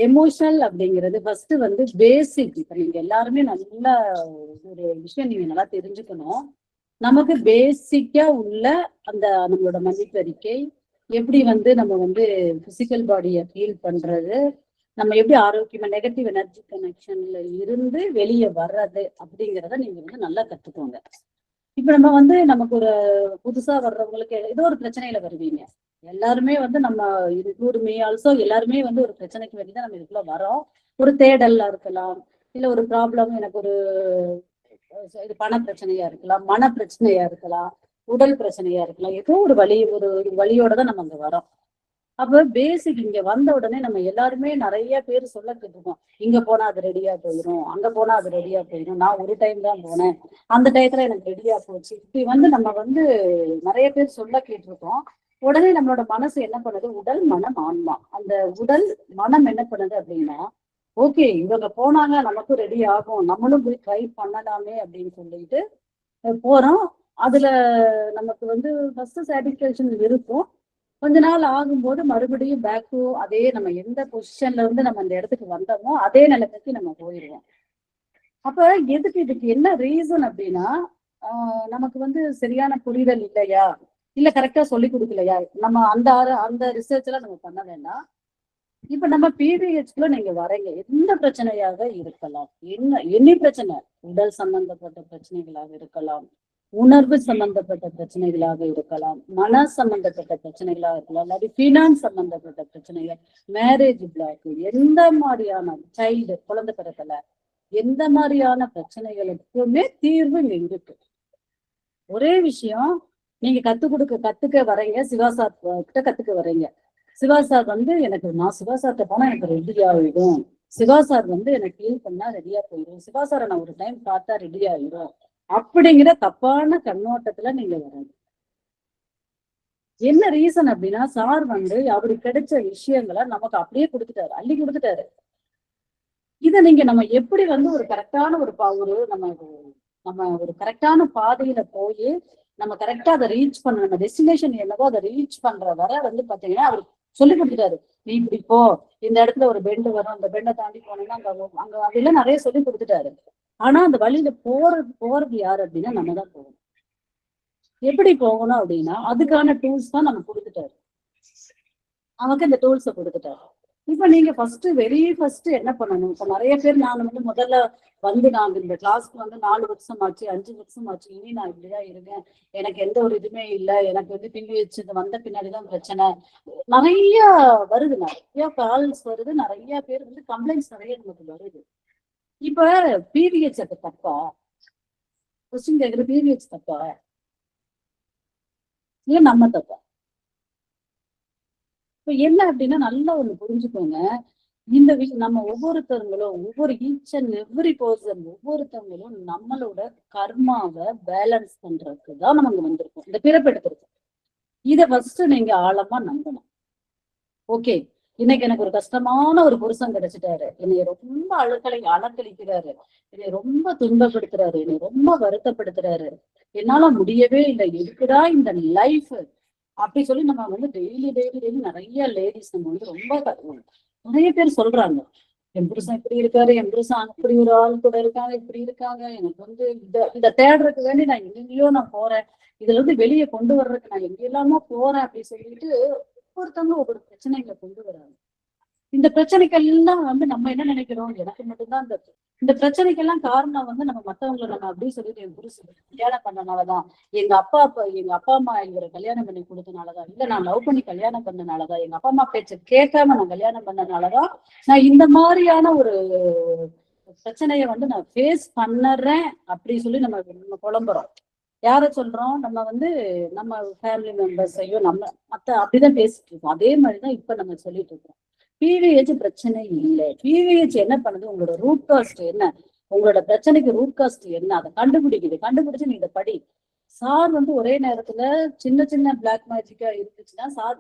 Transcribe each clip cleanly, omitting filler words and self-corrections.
Emotional அப்படிங்கிறது first வந்து பேசிக். இப்ப நீங்க எல்லாருமே நல்ல ஒரு விஷயம் நீங்க நல்லா தெரிஞ்சுக்கணும். நமக்கு பேசிக்கா உள்ள அந்த நம்மளோட மதிப்பறிக்கை, எப்படி வந்து நம்ம வந்து பிசிக்கல் பாடியை ஃபீல் பண்றது, நம்ம எப்படி ஆரோக்கியமா நெகட்டிவ் எனர்ஜி கனெக்ஷன்ல இருந்து வெளியே வர்றது அப்படிங்கிறத நீங்க வந்து நல்லா கத்துக்கோங்க. இப்ப நம்ம வந்து நமக்கு ஒரு புதுசா வர்றவங்களுக்கு ஏதோ ஒரு பிரச்சனையில வருவீங்க. எல்லாருமே வந்து நம்ம இன்க்ளூட் மீ ஆல்சோ எல்லாருமே வந்து ஒரு பிரச்சனைக்கு வேண்டிதான் நம்ம இதுக்குள்ள வரோம். ஒரு தேடல்ல இருக்கலாம், இல்ல ஒரு ப்ராப்ளம், எனக்கு ஒரு இது பண பிரச்சனையா இருக்கலாம், மன பிரச்சனையா இருக்கலாம், உடல் பிரச்சனையா இருக்கலாம், ஏதோ ஒரு வழியோட தான் நம்ம அங்க வரோம். அப்ப பேசிக் இங்க வந்த உடனே நம்ம எல்லாருமே நிறைய பேர் சொல்ல கேட்டிருக்கோம். இங்க போனா அது ரெடியா போயிடும், அங்க போனா அது ரெடியா போயிடும், நான் ஒரு டைம் தான் போனேன், அந்த டயத்துல எனக்கு ரெடியா போச்சு, இப்படி வந்து நம்ம வந்து நிறைய பேர் சொல்ல கேட்டிருக்கோம். உடனே நம்மளோட மனசு என்ன பண்ணுது, உடல் மனம் ஆன்மா, அந்த உடல் மனம் என்ன பண்ணுது அப்படின்னா, ஓகே இவங்க போனாங்க நமக்கும் ரெடி ஆகும், நம்மளும் போய் ட்ரை பண்ணலாமே அப்படின்னு சொல்லிட்டு போறோம். அதுல நமக்கு வந்து ஃபர்ஸ்ட் சாட்டிஸ்பேக்ஷன் இருக்கும். கொஞ்ச நாள் ஆகும்போது மறுபடியும் பேக் டு அதே நம்ம எந்த பொசிஷன்ல இருந்து நம்ம அந்த இடத்துக்கு வந்தோமோ அதே நிலைமைக்கு நம்ம போயிடுவோம். அப்ப எதுக்கு இதுக்கு என்ன ரீசன் அப்படின்னா, நமக்கு வந்து சரியான புரிதல் இல்லையா, இல்ல கரெக்டா சொல்லி கொடுக்கலையா, நம்ம அந்த அந்த ரிசர்ச் எல்லாம் நம்ம பண்ண வேண்டாம். இப்ப நம்ம பிவிஹெச்ல நீங்க வரீங்க, எந்த பிரச்சனையாக இருக்கலாம், என்ன பிரச்சனை, உடல் சம்பந்தப்பட்ட பிரச்சனைகளாக இருக்கலாம், உணர்வு சம்பந்தப்பட்ட பிரச்சனைகளாக இருக்கலாம், மன சம்பந்தப்பட்ட பிரச்சனைகளாக இருக்கலாம், இல்லாட்டி பினான்ஸ் சம்பந்தப்பட்ட பிரச்சனைகள், மேரேஜ் பிளாக், எந்த மாதிரியான சைல்டு குழந்தை பிறக்கல, எந்த மாதிரியான பிரச்சனைகளுக்குமே தீர்வு இங்க இருக்கு. ஒரே விஷயம், நீங்க கத்துக்க வரீங்க, சிவா சார் கிட்ட கத்துக்க வரீங்க. சிவா சார் வந்து நான் சிவா சார்கிட்ட போனா எனக்கு ரெடி ஆகிடும், சிவா சார் வந்து எனக்கு ஃபீல் பண்ணா ரெடியா போயிடும், சிவா சாரை நான் ஒரு டைம் பார்த்தா ரெடி ஆகிடும் அப்படிங்கிற தப்பான கண்ணோட்டத்துல நீங்க வராது. என்ன ரீசன் அப்படின்னா, சார் வந்து அவருக்கு கிடைச்ச விஷயங்களை நமக்கு அப்படியே கொடுத்துட்டாரு, அள்ளி கொடுத்துட்டாரு. இதை நீங்க நம்ம எப்படி வந்து ஒரு கரெக்டான ஒரு நம்ம ஒரு கரெக்டான பாதையில போய் நம்ம கரெக்டா அதை ரீச் பண்ண, நம்ம டெஸ்டினேஷன் என்னவோ அதை ரீச் பண்ற வரை வந்து பாத்தீங்கன்னா அவர் சொல்லி கொடுத்துட்டாரு. நீ இப்படி போ, இந்த இடத்துல ஒரு பெண்டு வரும், அந்த பெண்டை தாண்டி போனோம்னா அங்க அதெல்லாம் நிறைய சொல்லி கொடுத்துட்டாரு. ஆனா அந்த வழியில போறது யாரு அப்படின்னா நம்ம தான் போகணும். எப்படி போகணும் அப்படின்னா அதுக்கான டூல்ஸ் தான் நம்ம கொடுத்துட்டாரு, நமக்கு இந்த டூல்ஸை கொடுத்துட்டாரு. இப்ப நீங்க வெரி ஃபர்ஸ்ட் என்ன பண்ணணும், இப்ப நிறைய பேர் நான் வந்து முதல்ல வந்து நான் இந்த கிளாஸ்க்கு வந்து 4 வருஷம் ஆச்சு, 5 வருஷம் ஆச்சு, இனி நான் இப்படிதான் இருக்கேன், எனக்கு எந்த ஒரு இதுவுமே இல்லை, எனக்கு வந்து பிவிஹெச் வந்த பின்னாடிதான் பிரச்சனை, நிறைய வருது, நிறைய கால்ஸ் வருது, நிறைய பேர் வந்து கம்ப்ளைண்ட்ஸ் நிறைய நமக்கு வருது. இப்ப பிவிஹெச் அது தப்பா, கொஸ்டின் கேட்குற பிவிஹெச் தப்பா இல்ல நம்ம தப்பா? இப்ப என்ன அப்படின்னா நல்லா ஒண்ணு புரிஞ்சுக்கோங்க, இந்த விஷயம் நம்ம ஒவ்வொருத்தவங்களும் ஒவ்வொரு ஈச் அண்ட் எவ்ரி பர்சன் ஒவ்வொருத்தவங்களும் நம்மளோட கர்மாவை பேலன்ஸ் பண்றதுக்கு தான் நம்ம இங்க வந்திருக்கோம், இந்த பிறப்பெடுத்திருக்கோம். இதை ஃபர்ஸ்ட் நீங்க ஆழமா நம்பணும். ஓகே, இன்னைக்கு எனக்கு ஒரு கஷ்டமான ஒரு புருஷன் கிடைச்சிட்டாரு, என்னை ரொம்ப அலக்களிக்கிறாரு, என்னை ரொம்ப துன்பப்படுத்துறாரு, என்னை ரொம்ப வருத்தப்படுத்துறாரு, என்னால முடியவே இல்லை, எதுக்குடா இந்த லைஃப் அப்படி சொல்லி நம்ம வந்து டெய்லி நிறைய லேடிஸ் நம்ம வந்து ரொம்ப நிறைய பேர் சொல்றாங்க, என் புருஷன் இப்படி இருக்காரு, என் புருஷன் அப்படி ஒரு ஆள் கூட இருக்காங்க, இப்படி இருக்காங்க, எனக்கு வந்து இதை தேடுறதுக்கு வேண்டி நான் எங்கெங்கயோ நான் போறேன், இதுல இருந்து வெளியே கொண்டு வர்றதுக்கு நான் எங்கெல்லாமோ போறேன் அப்படின்னு சொல்லிட்டு ஒவ்வொருத்தவங்க ஒவ்வொரு பிரச்சனைகளை கொண்டு வராங்க. இந்த பிரச்சனைகள்லாம் வந்து நம்ம என்ன நினைக்கிறோம், எனக்கு மட்டும்தான் இந்த பிரச்சனைக்கெல்லாம் காரணம் வந்து நம்ம மத்தவங்களை நம்ம அப்படியே சொல்லிட்டு, என் புருஷன் கல்யாணம் பண்ணனாலதான், எங்க அப்பா அம்மா இவரை கல்யாணம் பண்ணி கொடுத்தனாலதான், இல்ல நான் லவ் பண்ணி கல்யாணம் பண்ணனாலதான், எங்க அப்பா அம்மா பேச்ச கேட்காம நான் கல்யாணம் பண்ணனாலதான் நான் இந்த மாதிரியான ஒரு பிரச்சனைய வந்து நான் ஃபேஸ் பண்ணுறேன் அப்படி சொல்லி நம்ம புலம்புறோம். யார சொல்றோம், நம்ம வந்து நம்ம ஃபேமிலி மெம்பர்ஸையும் நம்ம அப்படிதான் பேசிட்டு இருக்கோம். அதே மாதிரிதான் இப்ப நம்ம சொல்லிட்டு இருக்கோம். பிவிஹெச் பிரச்சனை இல்லை, பிவிஹெச் என்ன பண்ணுது, உங்களோட ரூட் காஸ்ட் என்ன, உங்களோட பிரச்சனைக்கு ரூட் காஸ்ட் என்ன, அதை கண்டுபிடிக்குது, கண்டுபிடிச்சு நீ இதை படி, சார் வந்து ஒரே நேரத்துல சின்ன சின்ன பிளாக் மேஜிக்கா இருந்துச்சுன்னா சார்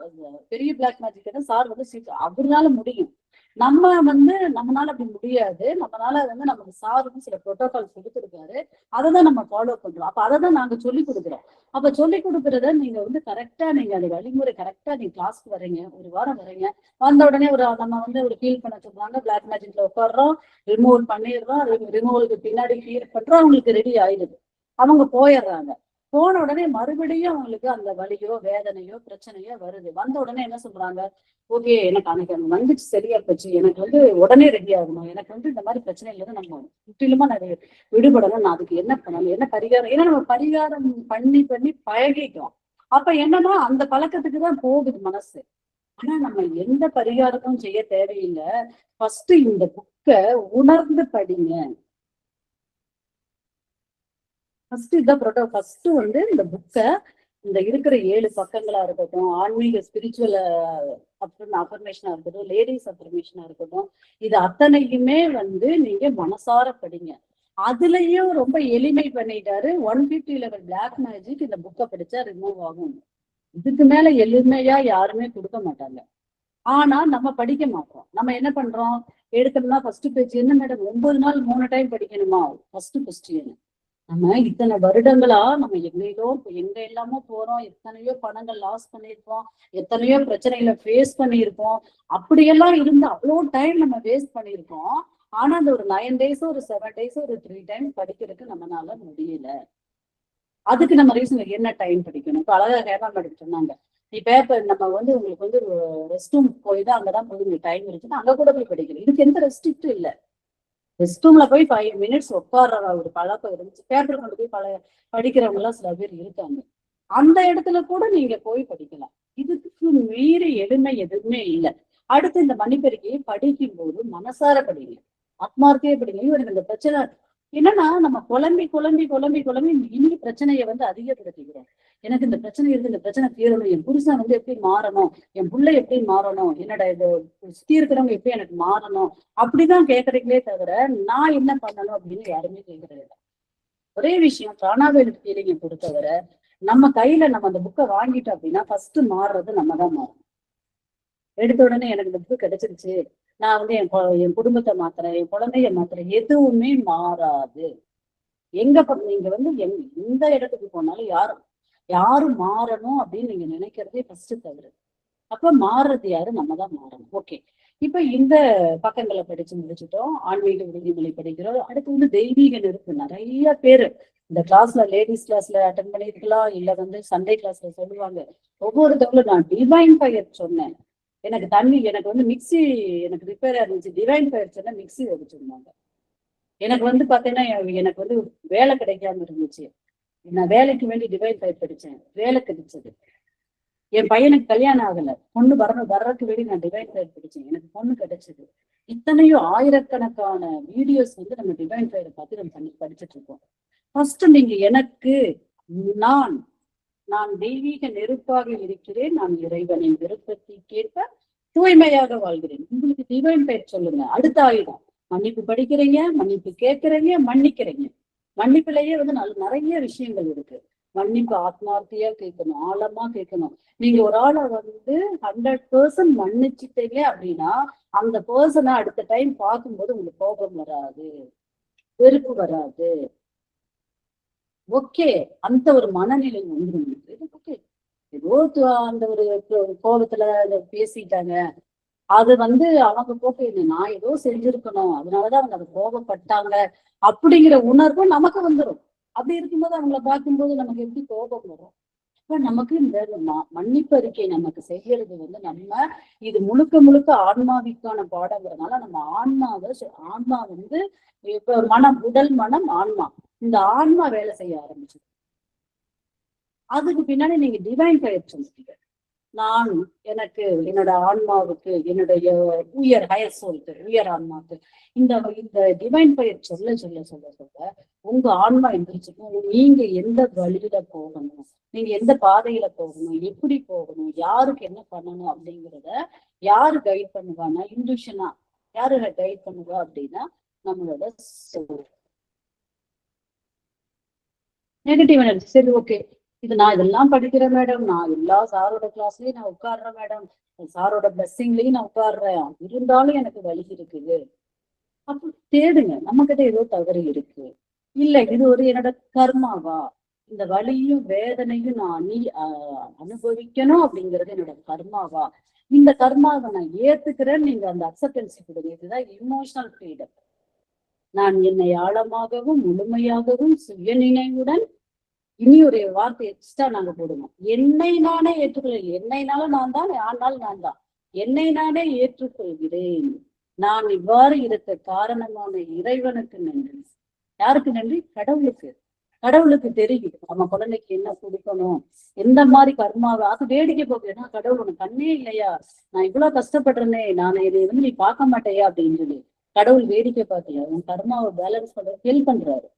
பெரிய பிளாக் மேஜிக் சார் வந்து அவரால முடியும். நம்ம வந்து நம்மளால அப்படி முடியாது. நம்மளால வந்து நமக்கு சார் வந்து சில புரோட்டோகால் கொடுத்துருக்காரு. அதை தான் நம்ம ஃபாலோ பண்றோம். அப்ப அதை தான் நாங்க சொல்லி கொடுக்குறோம். அப்ப சொல்லி கொடுக்கறத நீங்க வந்து கரெக்டா நீங்க அந்த வழிமுறை கரெக்டா நீங்க கிளாஸ்க்கு வரீங்க, ஒரு வாரம் வரீங்க, வந்த உடனே ஒரு நம்ம வந்து ஒரு ஃபீல் பண்ண சொல்றாங்க, பிளாக் மேஜிக்ல உட்காடுறோம், ரிமூவ் பண்ணிடுறோம், ரிமூவலுக்கு பின்னாடி ஃபீல் பண்றோம், அவங்களுக்கு ரெடி ஆயிடுது, அவங்க போயிடுறாங்க. போன உடனே மறுபடியும் அவங்களுக்கு அந்த வலியோ வேதனையோ பிரச்சனையோ வருது. வந்த உடனே என்ன சொல்றாங்க, ஓகே எனக்கு அன்னைக்கு அங்க வந்துச்சு சரியா போச்சு, எனக்கு வந்து உடனே ரெடி ஆகணும், எனக்கு வந்து இந்த மாதிரி பிரச்சனைல இருந்து நம்ம முற்றிலுமா நிறைய விடுபடணும், நான் அதுக்கு என்ன பண்ணணும், என்ன பரிகாரம், ஏன்னா நம்ம பரிகாரம் பண்ணி பண்ணி பழகிட்டோம். அப்ப என்னன்னா அந்த பழக்கத்துக்கு தான் போகுது மனசு. ஆனா நம்ம எந்த பரிகாரமும் செய்ய தேவையில்லை. ஃபர்ஸ்ட் இந்த புக்கை உணர்ந்து படிங்க. ஃபர்ஸ்ட் வந்து இந்த புக்கை, இந்த இருக்கிற 7 பக்கங்களா இருக்கட்டும், ஆன்மீக ஸ்பிரிச்சுவல் அஃபர்மேஷனா இருக்கட்டும், லேடிஸ் அஃபர்மேஷனா இருக்கட்டும், இது அத்தனையுமே வந்து நீங்க மனசார படிங்க. அதுலயும் ரொம்ப எளிமை பண்ணிட்டாரு. 150 லெவல் பிளாக் மேஜிக் இந்த புக்கை படிச்சா ரிமூவ் ஆகும். இதுக்கு மேல எளிமையா யாருமே கொடுக்க மாட்டாங்க. ஆனா நம்ம படிக்க மாட்டோம். நம்ம என்ன பண்றோம், எடுத்தோம்னா ஃபர்ஸ்ட் பேஜ் என்ன மேடம் 9 நாள் 3 டைம் படிக்கணுமா, ஃபர்ஸ்ட் கொஸ்டின். நம்ம இத்தனை வருடங்களா நம்ம எங்க எல்லாமோ போறோம், எத்தனையோ பணங்கள் லாஸ் பண்ணியிருப்போம், எத்தனையோ பிரச்சனைகளை ஃபேஸ் பண்ணியிருப்போம். அப்படியெல்லாம் இருந்து அவ்வளோ டைம் நம்ம வேஸ்ட் பண்ணியிருக்கோம். ஆனா அந்த ஒரு 9 days ஒரு 7 days ஒரு 3 times படிக்கிறதுக்கு நம்மளால முடியல. அதுக்கு நம்ம ரீசன் என்ன டைம் படிக்கணும். இப்போ அழகா ஹேமா மேடம் சொன்னாங்க, நீ பேப்பர் நம்ம வந்து உங்களுக்கு வந்து ரெஸ்ட் ரூம் போய் தான் அங்கதான் போய் டைம் இருக்குன்னா அங்க கூட போய் படிக்கணும். இதுக்கு எந்த ரெஸ்ட்ரிக்டும் இல்லை. ரெஸ்ட் ரூம்ல போய் 5 minutes உட்கார்ற ஒரு பழக்கம் இருந்துச்சு. பேப்பர் கொண்டு போய் படிக்கிறவங்க எல்லாம் சில பேர் இருக்காங்க. அந்த இடத்துல கூட நீங்க போய் படிக்கலாம். இதுக்கு மீறி எளிமை எதுவுமே இல்லை. அடுத்து இந்த மணிப்பெருக்கையை படிக்கும் போது மனசார படிங்க, ஆத்மார்த்தையே படிங்க. இவருக்கு இந்த பிரச்சனை என்னன்னா நம்ம குழம்பி குழம்பி குழம்பி குழம்பி இனி பிரச்சனையை வந்து அதிகப்படுத்திக்கிறோம். எனக்கு இந்த பிரச்சனை இருக்கு, இந்த பிரச்சனை தீரணும், என் புருஷன் வந்து எப்படி மாறணும், என் பிள்ளை எப்படி மாறணும், என்னோட இது சுத்தி இருக்கிறவங்க எப்படி எனக்கு மாறணும், அப்படிதான் கேட்கறீங்களே தவிர நான் என்ன பண்ணணும் அப்படின்னு யாருமே கேட்கறது இல்லை. ஒரே விஷயம், பிராணாவேலு ஃபீலிங்கை பொறுத்தவரை நம்ம கையில நம்ம அந்த புக்கை வாங்கிட்டோம் அப்படின்னா ஃபர்ஸ்ட் மாறுறது நம்ம தான் மாறும். எடுத்த உடனே எனக்கு இந்த புக்கு கிடைச்சிருச்சு, நான் வந்து என் குடும்பத்தை மாத்துறேன், என் குழந்தைய மாத்துறேன், எதுவுமே மாறாது. எங்க நீங்க வந்து எந்த இடத்துக்கு போனாலும் யாரும் மாறணும் அப்படின்னு நீங்க நினைக்கிறதே ஃபர்ஸ்ட் தவறு. அப்ப மாறுறது யாரு, நம்ம தான் மாறணும். ஓகே, இப்ப இந்த பக்கங்களை படிச்சு முடிச்சுட்டோம், ஆன்மீக உறுதிமொழி படிக்கிறோம். அடுத்து வந்து தெய்வீக நெருப்பு. நிறைய பேரு இந்த கிளாஸ்ல லேடிஸ் கிளாஸ்ல அட்டன் பண்ணிருக்கலாம், இல்ல வந்து சண்டே கிளாஸ்ல சொல்லுவாங்க. ஒவ்வொருத்தவங்களும் நான் டிவைன் ஃபயர் சொன்னேன், எனக்கு தண்ணி, எனக்கு வந்து மிக்சி எனக்கு ரிப்பேரா இருந்துச்சு, டிவைன் ஃபயர் சொன்னா மிக்சி வச்சுருந்தாங்க. எனக்கு வந்து பாத்தீங்கன்னா எனக்கு வந்து வேலை கிடைக்காம இருந்துச்சு, நான் வேலைக்கு வேண்டி டிவைன் ஃபயர் படிச்சேன், வேலை கிடைச்சது. என் பையனுக்கு கல்யாணம் ஆகல, பொண்ணு வர்றதுக்கு வேண்டி நான் டிவைன் ஃபயர் படிச்சேன், எனக்கு பொண்ணு கிடைச்சது. இத்தனையும் ஆயிரக்கணக்கான வீடியோஸ் வந்து நம்ம டிவைன் ஃபயரை பார்த்து நம்ம படிச்சுட்டு இருக்கோம். ஃபர்ஸ்ட் நீங்க எனக்கு நான் நான் தெய்வீக நெருப்பாக இருக்கிறேன், நான் இறைவனின் விருப்பத்திற்கேற்ப தூய்மையாக வாழ்கிறேன். உங்களுக்கு டிவைன் ஃபயர் சொல்லுங்க. அடுத்த ஆயுதம் மன்னிப்பு படிக்கிறீங்க, மன்னிப்பு கேட்கறீங்க, மன்னிக்கிறீங்க. மன்னிப்புலயே வந்து நிறைய விஷயங்கள் இருக்கு. மன்னிப்பு ஆத்மார்த்தியா கேட்கணும், ஆழமா கேட்கணும். நீங்க ஒரு ஆளை வந்து 100% மன்னிச்சுட்டீங்க அப்படின்னா அந்த பர்சனை அடுத்த டைம் பார்க்கும்போது உங்களுக்கு கோபம் வராது, வெறுப்பு வராது. ஓகே, அந்த ஒரு மனநிலை வந்துடும். ஓகே, ஏதோ அந்த ஒரு கோபத்துல பேசிட்டாங்க, அது வந்து அவங்க போட்டு நான் ஏதோ செஞ்சிருக்கணும், அதனாலதான் அவங்க அதை கோபப்பட்டாங்க அப்படிங்கிற உணர்வு நமக்கு வந்துடும். அப்படி இருக்கும்போது அவங்கள பார்க்கும்போது நமக்கு எப்படி கோபம் வரும். இப்ப நமக்கு இந்த மன்னிப்பு அறிக்கை நமக்கு செய்யறது வந்து நம்ம இது முழுக்க முழுக்க ஆன்மாவிற்கான பாடங்கிறதுனால நம்ம ஆன்மா வந்து இப்ப மனம், உடல், மனம், ஆன்மா, இந்த ஆன்மா வேலை செய்ய ஆரம்பிச்சு. அதுக்கு பின்னாடி நீங்க டிவைன் ஃபயர் சொல்லிட்டீங்க. நான் எனக்கு என்னோட ஆன்மாவுக்கு, என்னுடைய ஹையர் சோலுக்கு, உயர் ஆன்மாவுக்கு இந்த இந்த டிவைன் ஃபயர் சொல்ல சொல்ல சொல்ல சொல்ல உங்க ஆன்மா எந்திரிச்சுக்கும். நீங்க எந்த வழியில போகணும், நீங்க எந்த பாதையில போகணும், எப்படி போகணும், யாருக்கு என்ன பண்ணணும் அப்படிங்கிறத யாரு கைட் பண்ணுவான்னா, இன்ட்யூஷனா யாரு கைட் பண்ணுவா அப்படின்னா நம்மளோட சோல். Negative energy. சரி, ஓகே, இது நான் இதெல்லாம் படிக்கிறேன் மேடம், நான் எல்லா சாரோட கிளாஸ்லயும் நான் உட்கார்றேன் மேடம், சாரோட பிளஸ்ஸிங்லயும் நான் உட்கார்றேன், இருந்தாலும் எனக்கு வலி இருக்குது. அப்ப தேடுங்க, நம்ம கிட்ட ஏதோ தவறு இருக்கு. இல்ல இது ஒரு என்னோட கர்மாவா, இந்த வலியும் வேதனையும் நான் அனுபவிக்கணும் அப்படிங்கிறது என்னோட கர்மாவா, இந்த கர்மாவை நான் ஏத்துக்கிறேன்னு நீங்க அந்த அக்செப்டன்ஸ் கொடுங்க. இதுதான் இமோஷனல் ஃப்ரீடம். நான் என்னை ஆழமாகவும் முழுமையாகவும் சுய நினைவுடன், இனி ஒரு வார்த்தை எக்ஸ்ட்ரா நாங்க போடுவோம், என்னை நானே ஏற்றுக்கொள்ள, என்னைனாலும் நான் தான், ஆனால் நான் தான், என்னை நானே ஏற்றுக்கொள்கிறேன். நான் இவ்வாறு இருக்க காரணமான இறைவனுக்கு நன்றி. யாருக்கு நன்றி? கடவுளுக்கு. கடவுளுக்கு தெரியும் நம்ம குழந்தைக்கு என்ன கொடுக்கணும், எந்த மாதிரி கர்மாவை. அது வேடிக்கை போக்குன்னா, கடவுள் உனக்கு கண்ணே இல்லையா, நான் இவ்வளவு கஷ்டப்படுறேனே, நான் இதை நீ பார்க்க மாட்டேயா அப்படின்னு சொல்லி கடவுள் வேடிக்கை பார்க்கல, உன் கர்மாவை பேலன்ஸ் பண்ற ஹெல்ப் பண்றாரு.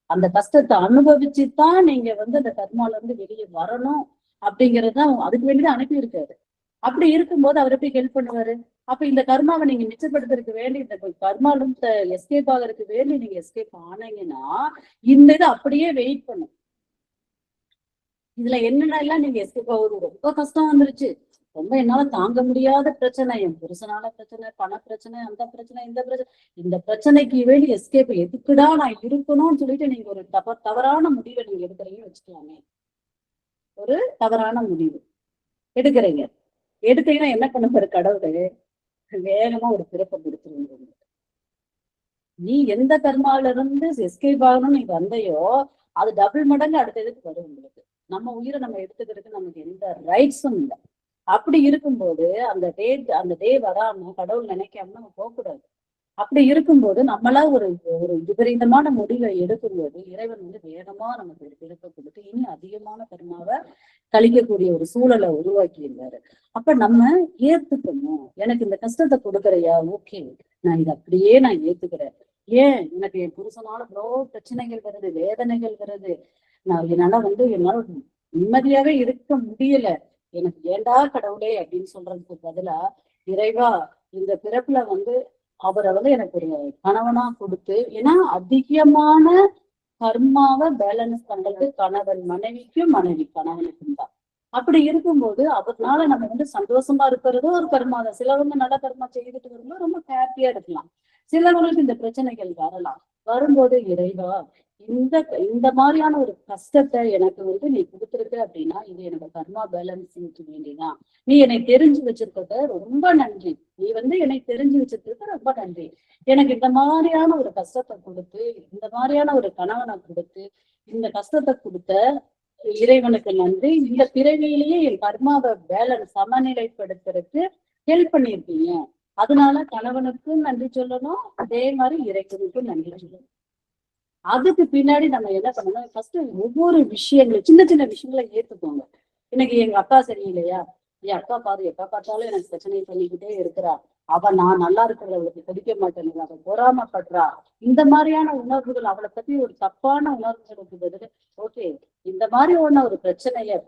அந்த கஷ்டத்தை அனுபவிச்சுதான் நீங்க அந்த கர்மால இருந்து வெளியே வரணும் அப்படிங்கறதுதான் அதுக்கு வேண்டிதான் அனுப்பி இருக்காரு. அப்படி இருக்கும்போது அவர் எப்படி ஹெல்ப் பண்ணுவாரு? அப்ப இந்த கர்மாவை நீங்க மிச்சப்படுத்துறதுக்கு வேண்டி, இந்த கர்மால இருந்து எஸ்கேப் ஆகிறதுக்கு வேண்டி நீங்க எஸ்கேப் ஆனீங்கன்னா, இந்த இது அப்படியே வெயிட் பண்ணும். இதுல என்னென்ன எல்லாம் நீங்க எஸ்கேப் ஆகுது, ரொம்ப கஷ்டம் வந்துருச்சு, ரொம்ப என்னால தாங்க முடியாத பிரச்சனை, என் புருஷனால பிரச்சனை, பண பிரச்சனை, அந்த பிரச்சனை, இந்த பிரச்சனை, இந்த பிரச்சனைக்கு வேண்டி எஸ்கேப் எதுக்குடா நான் இருக்கணும்னு சொல்லிட்டு நீங்க ஒரு தவறான முடிவை நீங்க எடுக்கிறீங்கன்னு வச்சுக்கலாமே. ஒரு தவறான முடிவு எடுக்கிறீங்க. எடுத்தீங்கன்னா என்ன பண்ண போற கடவுள்? வேகமா ஒரு பிறப்பை கொடுத்துருங்க. நீ எந்த கர்மாவில இருந்து எஸ்கேப் ஆகணும்னு நீ வந்தையோ, அது டபுள் மடங்கு அடுத்த இதுக்கு வரும் உங்களுக்கு. நம்ம உயிரை நம்ம எடுத்துக்கிறதுக்கு நமக்கு எந்த ரைட்ஸும் இல்லை. அப்படி இருக்கும்போது அந்த டே வராம கடவுள் நினைக்காம நம்ம போகக்கூடாது. அப்படி இருக்கும்போது நம்மளா ஒரு ஒரு விபரீதமான முடிவை எடுக்கும்போது இறைவன் வேகமா நமக்கு ஒரு பிறப்பை கொடுத்து இனி அதிகமான கர்மாவை கழிக்கக்கூடிய ஒரு சூழலை உருவாக்கி இருந்தாரு. அப்ப நம்ம ஏத்துக்கணும், எனக்கு இந்த கஷ்டத்தை கொடுக்குறையா, ஓகே, நான் இதை அப்படியே நான் ஏத்துக்கிறேன். ஏன் எனக்கு என் புருஷனால இவ்வளோ பிரச்சனைகள் வருது, வேதனைகள் வருது, நான் என்னால என்னால நிம்மதியாவே இருக்க முடியல, எனக்கு ஏண்டா கடவுளே அப்படின்னு சொல்றதுக்கு பதிலா, இறைவா இந்த பிறப்புல அவரை எனக்கு ஒரு கணவனா கொடுத்து, ஏன்னா அதிகமான கர்மாவை பேலன்ஸ் பண்றது கணவன் மனைவிக்கும், மனைவி கணவனுக்கும் தான். அப்படி இருக்கும்போது அதனால நம்ம சந்தோஷமா இருக்கிறதும் ஒரு கர்மா தான். சிலவங்க நல்ல கர்மா செய்துட்டு வரும்போது ரொம்ப ஹாப்பியா இருக்கலாம், சிலவங்களுக்கு இந்த பிரச்சனைகள் வரலாம். வரும்போது இறைவா இந்த மாதிரியான ஒரு கஷ்டத்தை எனக்கு நீ கொடுத்துருக்க அப்படின்னா, இது என்னோட கர்மா பேலன்ஸிங்க்கு வேண்டிதான். நீ என்னை தெரிஞ்சு வச்சிருக்க ரொம்ப நன்றி, நீ என்னை தெரிஞ்சு வச்சிருக்க ரொம்ப நன்றி. எனக்கு இந்த மாதிரியான ஒரு கஷ்டத்தை கொடுத்து, இந்த மாதிரியான ஒரு கணவனை கொடுத்து, இந்த கஷ்டத்தை கொடுத்த இறைவனுக்கு நன்றி. இந்த பிறவியிலேயே என் கர்மாவை பேலன்ஸ் சமநிலைப்படுத்துறதுக்கு ஹெல்ப் பண்ணியிருக்கீங்க. அதனால கணவனுக்கும் நன்றி சொல்லணும், அதே மாதிரி இறைவனுக்கும் நன்றி சொல்லணும். அதுக்கு பின்னாடி நம்ம என்ன பண்ணணும், ஃபர்ஸ்ட் ஒவ்வொரு விஷயங்களும் சின்ன சின்ன விஷயங்களை ஏத்துக்கோங்க. இன்னைக்கு எங்க அக்கா சரியில்லையா, என் அக்கா பாரு எப்ப பார்த்தாலும் எனக்கு பிரச்சனை பண்ணிக்கிட்டே இருக்கிறா, நான் நல்லா இருக்கிறத அவளுக்கு பிடிக்க மாட்டேங்குது, அவள் பொறாமப்படுறா, இந்த மாதிரியான உணர்வுகள், அவளை பத்தி ஒரு தப்பான உணர்வுகளுக்கு பதில், ஓகே, இந்த மாதிரி ஒரு பிரச்சனைய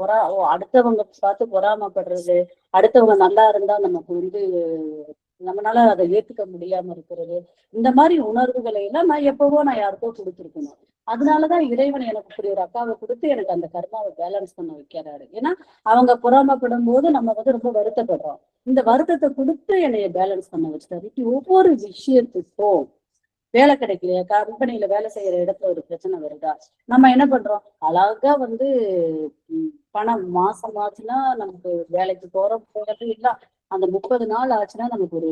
அடுத்தவங்க பார்த்து பொறாமப்படுறது, அடுத்தவங்க நல்லா இருந்தா நமக்கு நம்மளால அதை ஏத்துக்க முடியாம இருக்கிறது, இந்த மாதிரி உணர்வுகளை எல்லாம் நான் எப்பவோ யாருக்கோ கொடுத்துருக்கணும். அதனாலதான் இறைவன் எனக்கு இப்படி ஒரு அக்காவை கொடுத்து எனக்கு அந்த கர்மாவை பேலன்ஸ் பண்ண வைக்கிறாரு. ஏன்னா அவங்க பொறாமப்படும் போது நம்ம ரொம்ப வருத்தப்படுறோம், இந்த வருத்தத்தை கொடுத்து என்னைய பேலன்ஸ் பண்ண வச்சுட்டாரு. இப்படி ஒவ்வொரு விஷயத்துக்கும், வேலை கிடைக்கலையா, கம்பெனியில வேலை செய்யற இடத்துல ஒரு பிரச்சனை வருதா, நம்ம என்ன பண்றோம், அழகா பணம் மாசம் ஆச்சுன்னா நமக்கு வேலைக்கு போறது இல்ல, அந்த 30 நாள் ஆச்சுன்னா நமக்கு ஒரு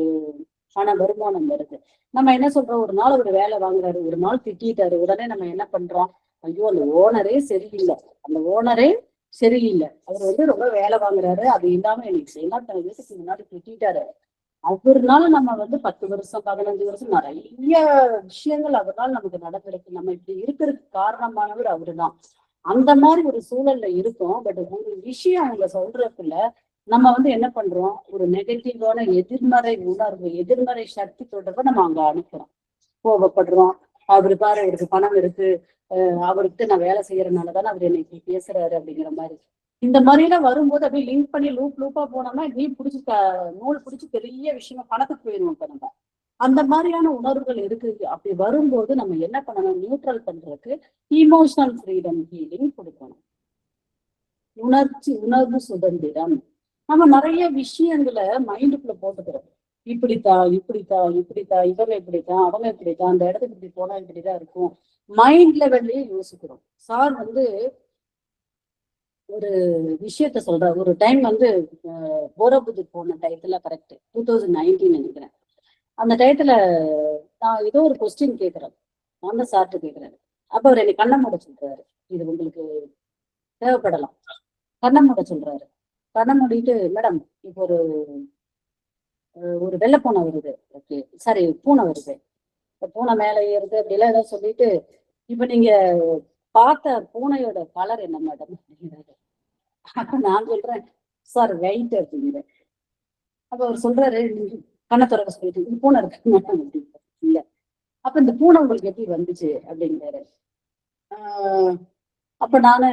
பண வருமானம் வருது. நம்ம என்ன சொல்றோம், ஒரு நாள் ஒரு வேலை வாங்குறாரு, ஒரு நாள் திட்டாரு, உடனே நம்ம என்ன பண்றோம், ஐயோ அந்த ஓனரே சரியில்லை, அந்த ஓனரே சரியில்லை, அவர் ரொம்ப வேலை வாங்குறாரு, அது இல்லாம எனக்கு எல்லாம் வீட்டுக்கு முன்னாடி திட்டாரு, அவர்னால நம்ம 10 வருஷம் 15 வருஷம் நிறைய விஷயங்கள் அவரால் நமக்கு நடந்திருக்கு, நம்ம இப்படி இருக்கிறதுக்கு காரணமானவர் அவருதான். அந்த மாதிரி ஒரு சூழல்ல இருக்கும். பட் ஒரு விஷயம் அவங்க சொல்றதுக்குள்ள நம்ம என்ன பண்றோம், ஒரு நெகட்டிவான எதிர்மறை உணர்வு, எதிர்மறை சக்தி தொடர்பை நம்ம அங்க அனுப்புறோம், கோபப்படுறோம், அவரு பாரு அவருக்கு பணம் இருக்கு, அவருக்கு நான் வேலை செய்யறதுனாலதானே அவர் என்னை இப்படி பேசுறாரு அப்படிங்கிற மாதிரி. இந்த மாதிரி எல்லாம் வரும்போது அப்படியே லிங்க் பண்ணி லூப்பா போனோம்னா நூல் பிடிச்சி பெரிய விஷயமா பணத்துக்கு போயிடுவோம். இப்ப நம்ம அந்த மாதிரியான உணர்வுகள் இருக்கு. அப்படி வரும்போது நம்ம என்ன பண்ணணும், நியூட்ரல் பண்றதுக்கு இமோஷனல் ஃப்ரீடம் ஹீலிங் கொடுக்கணும். உணர்வு சுதந்திரம். நம்ம நிறைய விஷயங்களை மைண்டுக்குள்ள போட்டுக்கிறோம். இப்படித்தான் இவங்க இப்படித்தான், அவங்க இப்படித்தான், அந்த இடத்துக்கு இப்படி போனா இப்படிதான் இருக்கும். மைண்ட் லெவல்லயே யோசிக்கிறோம். சார் வந்து ஒரு விஷயத்த சொல்றாரு. ஒரு டைம் வந்து போரபுது போன டயத்துல, கரெக்ட் 2019 நினைக்கிறேன். அந்த டயத்துல நான் ஏதோ ஒரு கொஸ்டின் கேட்கிறேன். நான் தான் சார்ட்டு கேட்கிறேன். அப்ப அவர் என்னை கண்ணை மூட சொல்றாரு. இது உங்களுக்கு தேவைப்படலாம். கண்ணை மூட சொல்றாரு. கண்ணை மூடிட்டு, மேடம் இப்போ ஒரு வெள்ளை பூனை வருது, ஓகே சாரி பூனை வருது, பூனை மேலே ஏறுது அப்படிலாம் ஏதோ சொல்லிட்டு, இப்ப நீங்க பார்த்த பூனையோட கலர் என்ன மேடம் அப்படிங்கிறாரு. அப்ப நான் சொல்றேன், சார் வெயிட் அப்படிங்கிறேன். அப்ப அவர் சொல்றாரு, கண்ணை திறக்க சொல்லிட்டு, இந்த பூனை இருக்கு மேடம் அப்படின்னு. இல்ல, அப்ப இந்த பூனை உங்களுக்கு எப்படி வந்துச்சு அப்படிங்கிறாரு. அப்ப நானு,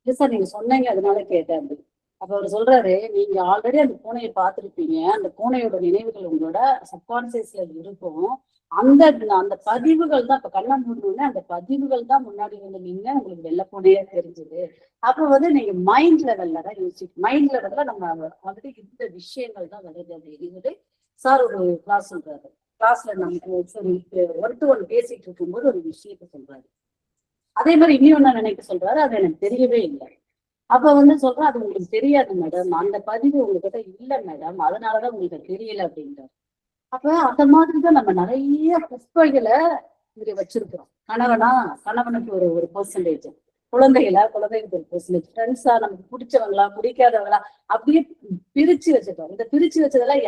இல்ல சார் நீங்க சொன்னீங்க அதனால கேட்டேன் அப்படின்னு. அப்ப அவர் சொல்றாரு, நீங்க ஆல்ரெடி அந்த பூனையை பார்த்திருப்பீங்க, அந்த பூனையோட நினைவுகள் உங்களோட சப்கான்சியஸ்ல இருக்கும். அந்த அந்த பதிவுகள் தான், இப்ப கண்ண மூடணும்னு அந்த பதிவுகள் தான் முன்னாடி வந்து நீங்க உங்களுக்கு வெள்ளை பூனையா தெரிஞ்சது. அப்ப வந்து நீங்க மைண்ட் லெவல்ல தான் மைண்ட் லெவல்ல நம்ம ஆல்ரெடி இந்த விஷயங்கள் தான் வருது அப்படின்னு சார் ஒரு கிளாஸ் சொல்றாரு. கிளாஸ்ல நமக்கு 1-to-1 பேசிட்டு இருக்கும்போது ஒரு விஷயத்த சொல்றாரு. அதே மாதிரி இன்னொன்னு நினைக்க சொல்றாரு, அது எனக்கு தெரியவே இல்லை. அப்ப வந்து சொல்றேன், அது உங்களுக்கு தெரியாது மேடம், அந்த பதிவு உங்ககிட்ட இல்லை மேடம், அதனாலதான் உங்களுக்கு தெரியல அப்படின்றாரு. அப்ப அந்த மாதிரிதான் நம்ம நிறைய குப்பைகளை இங்க வச்சிருக்கிறோம். கணவனுக்கு ஒரு பெர்சன்டேஜ், குழந்தைகளுக்கு ஒரு பெர்சன்டேஜ், ஃப்ரெண்ட்ஸா நமக்கு பிடிச்சவங்களா பிடிக்காதவங்களா அப்படியே பிரிச்சு வச்சிருக்கோம். இந்த பிரிச்சு வச்சதெல்லாம்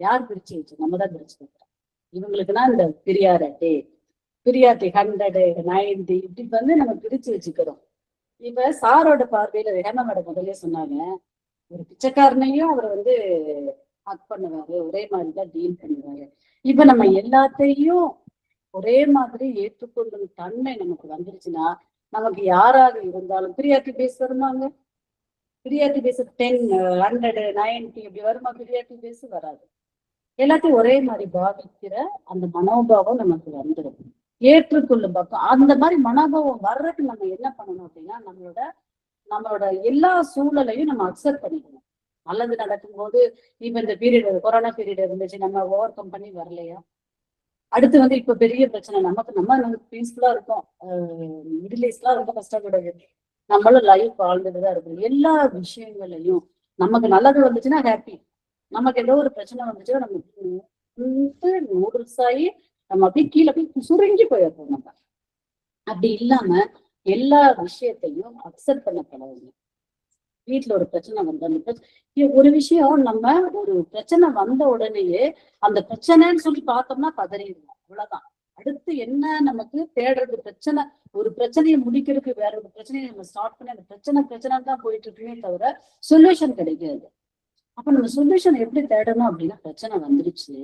யார் பிரிச்சு வச்சு? நம்ம தான் பிரிச்சு வைக்கிறோம். இவங்களுக்குன்னா இந்த பிரியாரிட்டி 100 90 இப்படி வந்து நம்ம பிரிச்சு வச்சுக்கிறோம். இப்ப சாரோட பார்வையில ஹேமா மேடம் முதல்ல சொன்னாங்க, ஒரு பிச்சைக்காரனையும் அவர் வந்து ஹக் பண்ணுவாரு, ஒரே மாதிரிதான் டீல் பண்ணுவாரு. இப்ப நம்ம எல்லாத்தையும் ஒரே மாதிரி ஏற்றுக்கொள்ளும் தன்மை நமக்கு வந்துருச்சுன்னா, நமக்கு யாராக இருந்தாலும் பிரியாரிட்டி பேஸ் வருமாங்க. பிரியாரிட்டி பேஸ் 10 100 90 இப்படி வருமா? பிரியாரிட்டி பேஸ் வராது. எல்லாத்தையும் ஒரே மாதிரி பாவிக்கிற அந்த மனோபாவம் நமக்கு வந்துடும். ஏற்றுக்கொள்ளும் பக்கம் அந்த மாதிரி மனோபாவம் வர்றதுக்கு நம்ம என்ன பண்ணணும் அப்படின்னா, நம்மளோட எல்லா சூழலையும் நம்ம அக்செப்ட் பண்ணிக்கணும். நல்லது நடக்கும்போது, இப்ப இந்த பீரியட் கொரோனா பீரியட் இருந்துச்சு, நம்ம ஓவர் கம் பண்ணி வரலையா? அடுத்து வந்து இப்ப பெரிய பிரச்சனை, நம்ம பீஸ்ஃபுல்லா இருக்கோம். மிடில் ஈஸ்ட்லாம் ரொம்ப கஷ்டப்படுது, நம்மளும் லைஃப் வாழ்ந்துட்டுதான் இருக்கும். எல்லா விஷயங்களையும் நமக்கு நல்லது வந்துச்சுன்னா ஹாப்பி, நமக்கு ஏதோ ஒரு பிரச்சனை வந்துச்சுன்னா நமக்கு நூடுல்ஸ் ஆகி நம்ம அப்படியே கீழே போய் சுருங்கி போயிருப்போம். நம்ம அப்படி இல்லாம எல்லா விஷயத்தையும் அக்செப்ட் பண்ண பழகுங்க. வீட்டுல ஒரு பிரச்சனை வந்த ஒரு விஷயம், நம்ம ஒரு பிரச்சனை வந்த உடனேயே அந்த பிரச்சனைன்னு சொல்லி பார்த்தோம்னா பதறிடுவோம், அவ்வளவுதான். அடுத்து என்ன நமக்கு தேடுறது? ஒரு பிரச்சனையை முடிக்கிறதுக்கு வேற ஒரு பிரச்சனையை நம்ம ஸ்டார்ட் பண்ணி அந்த பிரச்சனை தான் போயிட்டு இருக்குமே தவிர சொல்யூஷன் கிடைக்காது. அப்ப நம்ம சொல்யூஷன் எப்படி தேடணும் அப்படின்னா, பிரச்சனை வந்துருச்சு,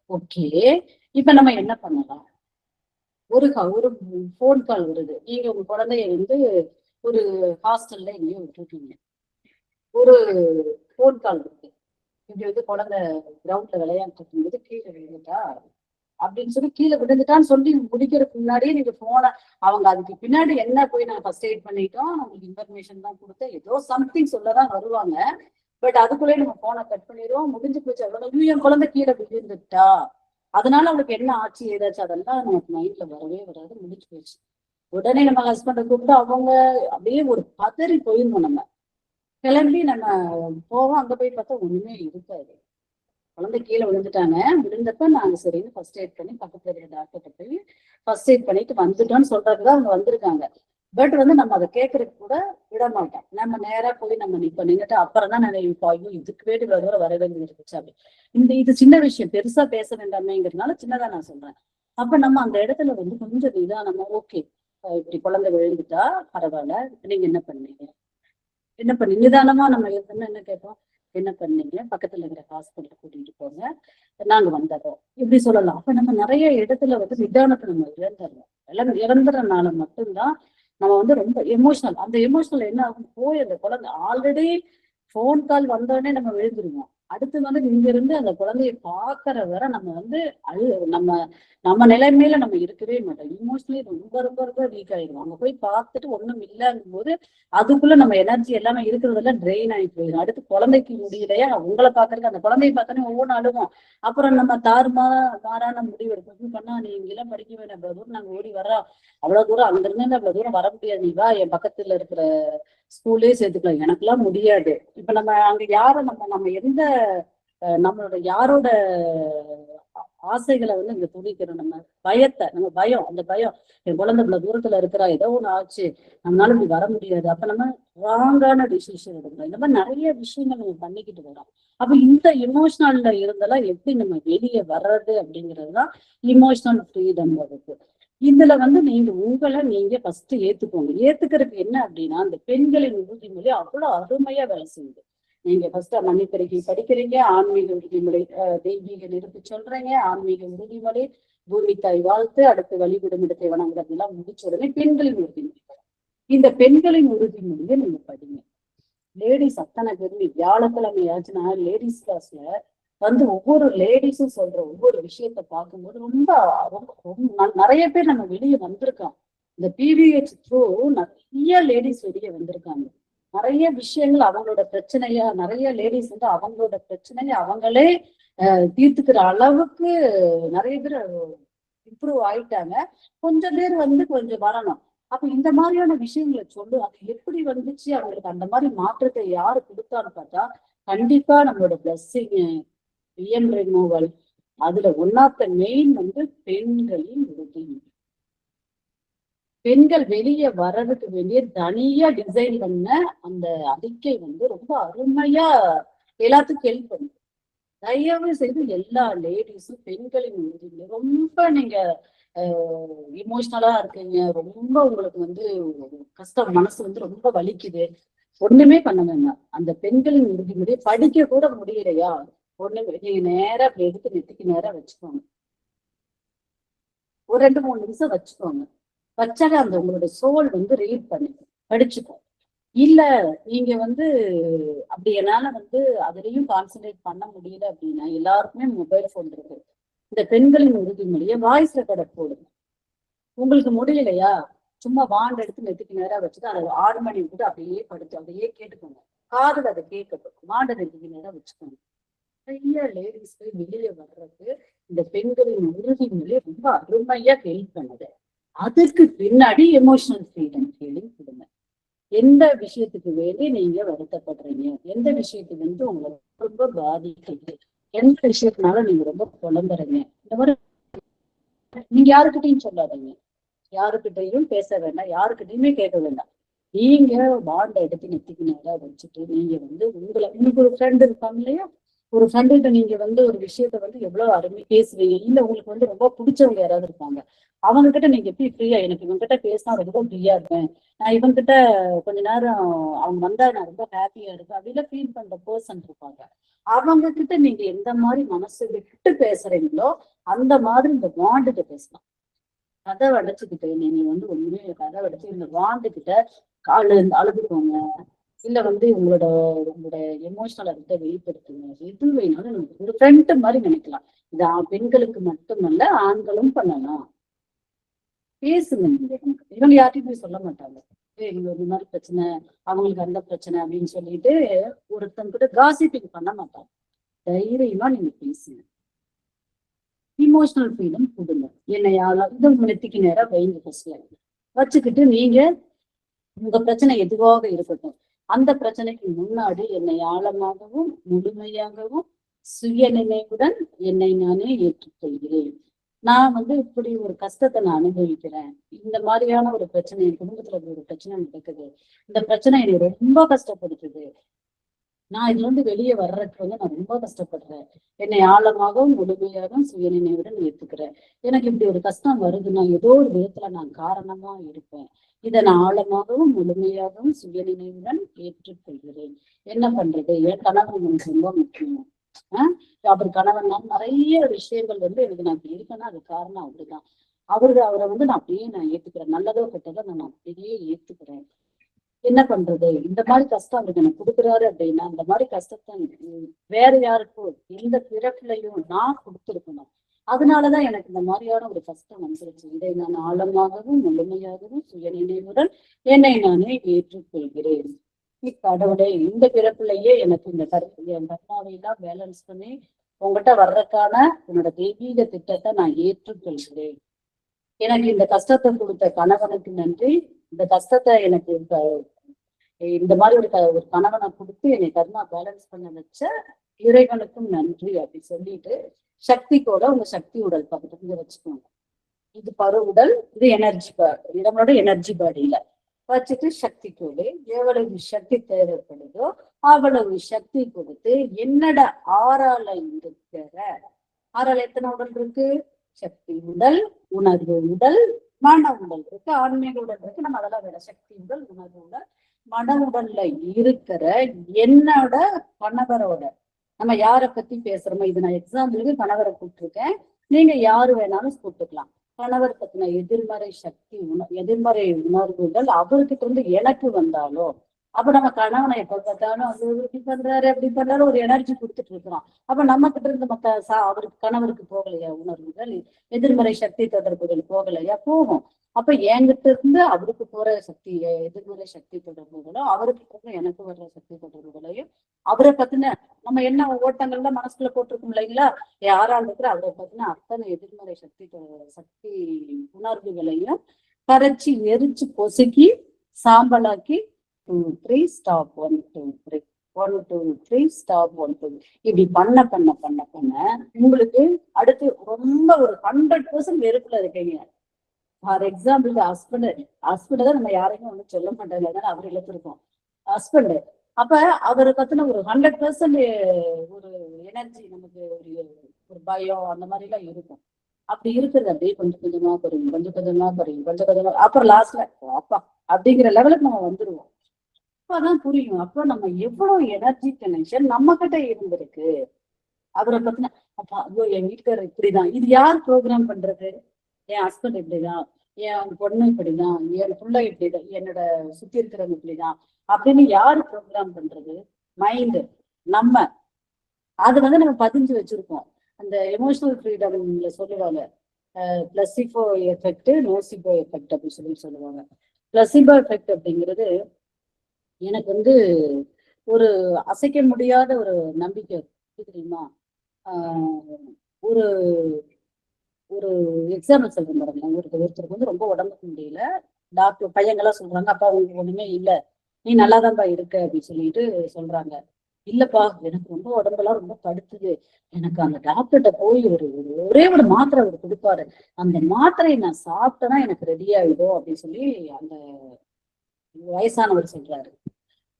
ஓகே இப்ப நம்ம என்ன பண்ணலாம்? ஒரு போன் கால் வருது, நீங்க உங்க குழந்தைய வந்து ஒரு ஹாஸ்டல்ல எங்கேயோ விட்டுருக்கீங்க, ஒரு போன் கால் இருக்கு, இப்படி வந்து குழந்தை கிரவுண்ட்ல விளையாண்டு இருக்கும்போது கீழே விழுந்துட்டா அப்படின்னு சொல்லி, கீழே விழுந்துட்டான்னு சொல்லி முடிக்கிறதுக்கு முன்னாடியே நீங்க போன அவங்க அதுக்கு பின்னாடி என்ன போய் நாங்க ஃபர்ஸ்ட் எய்ட் பண்ணிட்டோம், உங்களுக்கு இன்ஃபர்மேஷன் தான் கொடுத்தேன், ஏதோ சம்திங் சொல்லதான் வருவாங்க. பட் அதுக்குள்ளே நம்ம போனை கட் பண்ணிடுவோம், முடிஞ்சு போச்சு. அவ்வளவு என் குழந்தை கீழே விழுந்துட்டா, அதனால அவளுக்கு என்ன ஆச்சு ஏதாச்சும் அதெல்லாம் நமக்கு மைண்ட்ல வரவே வராது, முடிஞ்சு போச்சு. உடனே நம்ம ஹஸ்பண்டை கூப்பிட்டு அவங்க அப்படியே ஒரு பதறி போயிருந்தோம். நம்ம கிளம்பி நம்ம போவோம், அங்க போய் பார்த்தா ஒண்ணுமே இருக்காது. குழந்தை கீழே விழுந்துட்டாங்க. விழுந்தப்ப நாங்க சரின்னு ஃபர்ஸ்ட் எய்ட் பண்ணி பக்கத்துல இருக்கிற டாக்டர்கிட்ட போய் ஃபர்ஸ்ட் எய்ட் பண்ணிட்டு வந்துட்டோம்னு சொல்றதுதான் அவங்க வந்திருக்காங்க. பட் வந்து நம்ம அதை கேட்கறதுக்கு கூட விட மாட்டோம். நம்ம நேரா போய் நம்ம நின்னுட்டு அப்புறம் தான் நினைப்போம், இதுக்கு வேண்டி வர வேண்டியது இருந்துச்சு அப்படி. இது சின்ன விஷயம், பெருசா பேச வேண்டாமேங்கிறதுனால சின்னதா நான் சொல்றேன். அப்ப நம்ம அந்த இடத்துல வந்து கொஞ்சம் நிதானமா, ஓகே இப்படி குழந்தை விழுந்துட்டா பரவாயில்ல, நீங்க என்ன பண்ணீங்க நிதானமா நம்ம என்ன கேட்போம், என்ன பண்ணீங்க, பக்கத்துல இருக்கிற ஹாஸ்பிட்டல் கூட்டிட்டு போங்க, நாங்க வந்துடுறோம், இப்படி சொல்லலாம். அப்ப நம்ம நிறைய இடத்துல வந்து நிதானத்தை நம்ம இழந்துறதுனால மட்டும்தான் நம்ம வந்து ரொம்ப எமோஷனல். அந்த எமோஷனல் என்ன ஆகும், போய் அந்த குழந்தை ஆல்ரெடி போன் கால் வந்தோடனே நம்ம விழுந்துருவோம். அடுத்து வந்து இங்க இருந்து அந்த குழந்தைய பாக்குற வரை நம்ம வந்து நம்ம நம்ம நிலைமையில நம்ம இருக்கவே மாட்டோம். இமோஷனலி ரொம்ப ரொம்ப ரொம்ப வீக் ஆயிடும். அங்க போய் பார்த்துட்டு ஒண்ணும் இல்லைங்கும் போது அதுக்குள்ள நம்ம எனர்ஜி எல்லாமே இருக்கிறதெல்லாம் ட்ரெயின் ஆகி போயிடும். அடுத்து குழந்தைக்கு முடியலையா உங்களை பாக்குறதுக்கு அந்த குழந்தைய பார்த்தோன்னே ஒவ்வொன்றும் அழுவோம். அப்புறம் நம்ம மாறான முடிவு எடுப்போம். பண்ணா நீ இங்கெல்லாம் படிக்க வேண்டாம், அவ்வளவு தூரம் நாங்க ஓடி வர்றோம், அவ்வளவு தூரம் அங்க இருந்து அவ்வளவு தூரம் வர முடியாது, நீ வா என் பக்கத்துல இருக்கிற ஸ்கூல்லே சேர்த்துக்கலாம், எனக்கெல்லாம் முடியாது. இப்ப நம்ம அங்க யார நம்ம நம்ம எந்த நம்மளோட யாரோட ஆசைகளை வந்து இங்க துணிக்கிறோம், நம்ம பயத்தை, நம்ம பயம், அந்த பயம் என் குழந்தை இவ்வளவு தூரத்துல இருக்கிறா, ஏதோ ஒண்ணு ஆச்சு, நம்மளால இப்படி வர முடியாது, அப்ப நம்ம ராங்கான டிசிஷன் எடுக்கிறோம். இந்த மாதிரி நிறைய விஷயங்கள் நம்ம பண்ணிக்கிட்டு வரோம். அப்ப இந்த இமோஷனல்ல இருந்தெல்லாம் எப்படி நம்ம வெளியே வர்றது அப்படிங்கிறதுதான் இமோஷனல் ஃப்ரீடம் வருது. இதுல வந்து நீங்க உங்களை நீங்க ஃபர்ஸ்ட் ஏத்துக்கோங்க. ஏத்துக்கிறதுக்கு என்ன அப்படின்னா, அந்த பெண்களின் உறுதிமொழி அவ்வளவு அருமையா வேலை செய்யுது. நீங்க ஃபர்ஸ்ட் மன்னிப்பறிக்கை படிக்கிறீங்க, ஆன்மீக உறுதிமொழி, தெய்வீக நிறுத்தி சொல்றீங்க, ஆன்மீக உறுதிமொழி, பூமி தாய் வாழ்த்து, அடுத்து வழிவிடும் இடத்தை வணங்குறது எல்லாம் முடிச்ச உடனே பெண்களின் உறுதிமொழி. இந்த பெண்களின் உறுதிமொழியை நீங்க படிங்க. லேடிஸ் அத்தனை பேருமே வியாழக்கிழமை ஆச்சுன்னா லேடிஸ் கிளாஸ்ல வந்து ஒவ்வொரு லேடிஸும் சொல்ற ஒவ்வொரு விஷயத்த பார்க்கும்போது ரொம்ப ரொம்ப நிறைய பேர் நம்ம வெளியே வந்திருக்கோம். இந்த பிவிஹெச் த்ரூ நிறைய லேடிஸ் வெளியே வந்திருக்காங்க. நிறைய விஷயங்கள் அவங்களோட பிரச்சனையா, நிறைய லேடிஸ் வந்து அவங்களோட பிரச்சனைய அவங்களே தீர்த்துக்கிற அளவுக்கு நிறைய பேர் இம்ப்ரூவ் ஆயிட்டாங்க. கொஞ்சம் பேர் வந்து கொஞ்சம் வரணும். அப்ப இந்த மாதிரியான விஷயங்களை சொல்லு, அது எப்படி வந்துச்சு, அவங்களுக்கு அந்த மாதிரி மாற்றத்தை யாரு கொடுத்தான்னு பார்த்தா கண்டிப்பா நம்மளோட பிளஸ்ஸிங், பிஎம் ரிமூவல், அதுல ஒன் ஆஃப் த மெயின் வந்து பெண்களின் உறுதி. பெண்கள் வெளியே வர்றதுக்கு வேண்டிய தனியா டிசைன் பண்ண அந்த அறிக்கை வந்து ரொம்ப அருமையா எல்லாத்துக்கும் ஹெல்ப் பண்ணும். தயவு செய்து எல்லா லேடிஸும் பெண்களின் உறுதி, ரொம்ப நீங்க இமோஷனலா இருக்கீங்க, ரொம்ப உங்களுக்கு வந்து கஷ்டம், மனசு வந்து ரொம்ப வலிக்குது, ஒண்ணுமே பண்ண வேண்டாம். அந்த பெண்களின் உறுதிமொழியை படிக்க கூட முடியலையா, ஒண்ணுமே நீங்க நேரா அப்படி எடுத்து நெத்திக்கு நேரா வச்சுக்கோங்க. ஒரு 2-3 நிமிஷம் வச்சுக்கோங்க. வச்சாலே அந்த உங்களோட சோல் வந்து ரீட் பண்ணி படிச்சுக்கோ. இல்ல நீங்க வந்து அப்படி என்னால வந்து அதுலயும் கான்சென்ட்ரேட் பண்ண முடியல அப்படின்னா, எல்லாருக்குமே மொபைல் போன் இருக்கு. இந்த பெண்களின் உறுதிமொழியை வாய்ஸ் ரெக்கார்டர் போடுங்க. உங்களுக்கு முடியலையா சும்மா வாண்ட் எடுத்து நெத்திக்கு நேரா வச்சுட்டு அதை ஆன் பண்ணி விட்டு அப்படியே படிச்சு அப்படியே கேட்டுக்கோங்க. காதுல அதை கேட்கட்டும். வாண்ட நெத்திக்கு நேரா வச்சுக்கோங்க. நிறைய லேடிஸ் வெளியே வர்றது இந்த பெண்களின் உறுதிமொழி ரொம்ப அருமையா ஹெல்ப் பண்ணுது. அதுக்கு பின்னாடி எமோஷனல் ஃப்ரீடம் ஃபீலிங் கொடுங்க. எந்த விஷயத்துக்கு வேண்டி நீங்க வருத்தப்படுறீங்க, எந்த விஷயத்துக்கு வந்து உங்களை ரொம்ப பாதிக்குது, எந்த விஷயத்தினால நீங்க ரொம்ப புலம்புறீங்க, இந்த மாதிரி நீங்க யாருக்கிட்டையும் சொல்லாதீங்க, யாருக்கிட்டையும் பேச வேண்டாம், யாருக்கிட்டையுமே கேட்க வேண்டாம். நீங்க பாண்ட எடுத்து நெத்திக்கு நேரா வச்சுட்டு நீங்க வந்து உங்களை, உங்களுக்கு ஒரு ஃப்ரெண்ட் இருப்பாங்க இல்லையா, ஒரு ஃப்ரெண்டுகிட்ட நீங்க வந்து ஒரு விஷயத்த வந்து எவ்வளவு அருமை பேசுவீங்க, இல்ல உங்களுக்கு வந்து ரொம்ப பிடிச்சவங்க யாராவது இருப்பாங்க, அவங்க கிட்ட நீங்க எப்படி ஃப்ரீயா, எனக்கு இவங்க கிட்ட பேசினா ரொம்ப ஃப்ரீயா இருப்பேன், நான் இவங்க கிட்ட கொஞ்ச நேரம் அவங்க வந்தா நான் ரொம்ப ஹாப்பியா இருப்பேன் அப்படிலாம் ஃபீல் பண்ற பர்சன் இருப்பாங்க. அவங்க கிட்ட நீங்க எந்த மாதிரி மனசு விட்டு பேசுறீங்களோ அந்த மாதிரி இந்த பாண்டுகிட்ட பேசலாம். கதவை அடைச்சுக்கிட்டு நீங்க வந்து ஒண்ணுமே கதவை அடைச்சு இந்த பாண்டு கிட்ட கால அழுதுக்கோங்க, இல்ல வந்து உங்களோட எமோஷனல் கிட்ட வெளிப்படுத்துங்க. எது வேணாலும் நமக்கு ஒரு ஃப்ரெண்ட் மாதிரி நினைக்கலாம். இது பெண்களுக்கு மட்டுமல்ல, ஆண்களும் பண்ணலாம். பேசுங்க. இவங்க யார்ட்டையும் போய் சொல்ல மாட்டாங்க, இவங்க இந்த மாதிரி பிரச்சனை, அவங்களுக்கு அந்த பிரச்சனை அப்படின்னு சொல்லிட்டு ஒருத்தங்க கிட்ட காசிப்பிங் பண்ண மாட்டாங்க. தைரியமா நீங்க பேசுங்க. இமோஷனல் ஃப்ரீடம் கொடுங்க. என்னை யாராவது நெத்திக்கு நேரா வைங்க ஃபர்ஸ்ட்ல வச்சுக்கிட்டு, நீங்க உங்க பிரச்சனை எதுவாக இருக்கட்டும், அந்த பிரச்சனைக்கு முன்னாடி என்னை ஆழமாகவும் முழுமையாகவும் சுய நினைவுடன் என்னை நானே ஏற்றுக்கொள்கிறேன். நான் வந்து இப்படி ஒரு கஷ்டத்தை நான் அனுபவிக்கிறேன், இந்த மாதிரியான ஒரு பிரச்சனை, என் குடும்பத்துல ஒரு பிரச்சனை நடக்குது, இந்த பிரச்சனை என்னை ரொம்ப கஷ்டப்படுத்துது, நான் இதுல இருந்து வெளியே வர்றதுக்கு வந்து நான் ரொம்ப கஷ்டப்படுறேன், என்னை ஆழமாகவும் முழுமையாகவும் சுய நினைவுடன் ஏற்றுக்கிறேன். எனக்கு இப்படி ஒரு கஷ்டம் வருதுன்னா ஏதோ ஒரு விதத்துல நான் காரணமா இருப்பேன், இதை நான் ஆழமாகவும் முழுமையாகவும் சுய நினைவுடன் ஏற்றுக்கொள்கிறேன். என்ன பண்றது, என் கணவன் எனக்கு ரொம்ப முக்கியம், அவர் கணவன் தான் நிறைய விஷயங்கள் வந்து எனக்கு நான் இப்படி இருக்கேன்னா அது காரணம் அவருதான், அவரை வந்து நான் அப்படியே நான் ஏத்துக்கிறேன், நல்லதோ கெட்டதோ நான் அப்படியே ஏத்துக்கிறேன். என்ன பண்றது, இந்த மாதிரி கஷ்டம் அவருக்கு எனக்கு கொடுக்குறாரு அப்படின்னா அந்த மாதிரி கஷ்டத்தை வேற யாருக்கும் எந்த பிறப்புலையும் நான் கொடுத்துருக்கணும். அதனாலதான் எனக்கு இந்த மாதிரியான ஒரு கஷ்டம் வந்துருச்சு. இதை நான் ஆழமாகவும் முழுமையாகவும் சுய நினைவுடன் என்னை நானே ஏற்றுக்கொள்கிறேன். கடவுளே, இந்த பிறப்புலையே எனக்கு இந்த என் கர்மாவை எல்லாம் பேலன்ஸ் பண்ணி உங்ககிட்ட வர்றதுக்கான உன்னோட தெய்வீக திட்டத்தை நான் ஏற்றுக்கொள்கிறேன். எனக்கு இந்த கஷ்டத்தை கொடுத்த கணவனுக்கு நன்றி. இந்த கஷ்டத்தை எனக்கு இந்த மாதிரி ஒரு கணவனை கொடுத்து என்னை கர்மா பேலன்ஸ் பண்ண வச்ச இறைவனுக்கும் நன்றி அப்படி சொல்லிட்டு சக்திக்கோட உங்க சக்தி உடல் பக்கத்துல வச்சுக்கோங்க. இது பரு உடல், இது எனர்ஜி பாடி, நம்மளோட எனர்ஜி பாடியில வச்சுட்டு சக்திக்கோடு எவ்வளவு சக்தி தேவைப்படுதோ அவ்வளவு சக்தி கொடுத்து என்னோட ஆறால இருக்கிற ஆறால எத்தனை உடல் இருக்கு? சக்தி உடல், உணர்வு உடல், மன உடல் இருக்கு, ஆன்மீக உடல் இருக்கு. நம்ம அதெல்லாம் வேற சக்தி உடல், உணர்வு உடல், மன உடல்ல இருக்கிற என்னோட கணவரோட, நம்ம யாரை பத்தி பேசுறோமோ, இது நான் எக்ஸாம்பிளுக்கு கணவரை கூப்பிட்டுருக்கேன், நீங்க யாரு வேணாலும் கூப்பிட்டுக்கலாம். கணவர் பத்தின எதிர்மறை சக்தி எதிர்மறை உணர்வுகள் அவர்கிட்ட இருந்து எனக்கு வந்தாலோ, அப்ப நம்ம கணவனை எப்ப பார்த்தாலும் அது இப்படி பண்றாரு அப்படி பண்றாரு ஒரு எனர்ஜி கொடுத்துட்டு இருக்கிறோம். அப்ப நம்ம கிட்ட இருந்து அவருக்கு கணவருக்கு போகலையா உணர்வுகள், எதிர்மறை சக்தி தொடர்புகள் போகலையா? போகும். அப்ப என்கிட்ட இருந்து அவருக்கு போற சக்தி எதிர்மறை சக்தி தொடர்புகளோ, அவருக்கு இருந்து எனக்கு வர்ற சக்தி தொடர்புகளையும் அவரை பத்தின நம்ம என்ன ஓட்டங்கள்ல மனசுக்குள்ள போட்டிருக்கோம் இல்லைங்களா, யாரால் இருக்கிற அவரை பத்தின அத்தனை எதிர்மறை சக்தி உணர்வுகளையும் கரைச்சி எரிச்சு பொசுக்கி சாம்பலாக்கி 2 3 ஸ்டாப் 1 2 3 1 2 3 ஸ்டாப் 1 2 இப்படி பண்ண பண்ண பண்ண பண்ண உங்களுக்கு அடுத்து ரொம்ப ஒரு 100% வெறுப்புல இருக்கீங்க. ஃபார் எக்ஸாம்பிளுக்கு ஹஸ்பண்ட் தான் நம்ம யாரையும் ஒன்றும் சொல்ல மாட்டாங்க, அவர் இழத்திருக்கோம் ஹஸ்பண்ட். அப்ப அவரை பத்தின ஒரு 100% ஒரு எனர்ஜி நமக்கு ஒரு பயம் அந்த மாதிரி எல்லாம் இருக்கும். அப்படி இருக்கிறது அப்படியே கொஞ்சம் கொஞ்சமா குறையும், கொஞ்சம் கொஞ்சமா குறையும், கொஞ்சம் கொஞ்சமா, அப்புறம் லாஸ்ட்ல அப்பா அப்படிங்கிற லெவலுக்கு நம்ம வந்துருவோம். அப்பதான் புரியும், அப்ப நம்ம எவ்வளவு எனர்ஜி கனெக்ஷன் நம்ம கிட்ட இருந்திருக்கு. அவரை பத்தின அப்பா ஐயோ என் வீட்டுக்காரர் இப்படிதான், இது யார் ப்ரோக்ராம் பண்றது? என் ஹஸ்பண்ட் இப்படிதான், என் பொண்ணு இப்படிதான், என் பிள்ளை இப்படிதான், என்னோட சுத்தி இருக்கிறவங்க இப்படிதான் அப்படின்னு யாரு ப்ரோக்ராம் பண்றது? மைண்டு. நம்ம அது நம்ம பதிஞ்சு வச்சிருக்கோம். அந்த எமோஷனல் ஃப்ரீடம்ல சொல்லுவாங்க பிளசிபோ எஃபெக்ட், நோசிபோ எஃபெக்ட் அப்படின்னு சொல்லுவாங்க. பிளசிபோ எஃபெக்ட் அப்படிங்கிறது எனக்கு ஒரு அசைக்க முடியாத ஒரு நம்பிக்கை தெரியுமா. ஒரு ஒரு எக்ஸாம்பிள் சொல்றேன் பாருங்க. ஒருத்தருக்கு ரொம்ப உடம்புக்கு முடியல, டாக்டர் பையங்கெல்லாம் சொல்றாங்க அப்பா உங்களுக்கு ஒண்ணுமே இல்லை, நீ நல்லாதான்ப்பா இருக்க அப்படின்னு சொல்லிட்டு சொல்றாங்க. இல்லப்பா எனக்கு ரொம்ப உடம்பெல்லாம் ரொம்ப படுத்துது, எனக்கு அந்த டாக்டர்கிட்ட போய் ஒரே ஒரு மாத்திரை அவர் கொடுப்பாரு, அந்த மாத்திரையை நான் சாப்பிட்டேன்னா எனக்கு ரெடி ஆயிடும் அப்படின்னு சொல்லி அந்த வயசானவர் சொல்றாரு.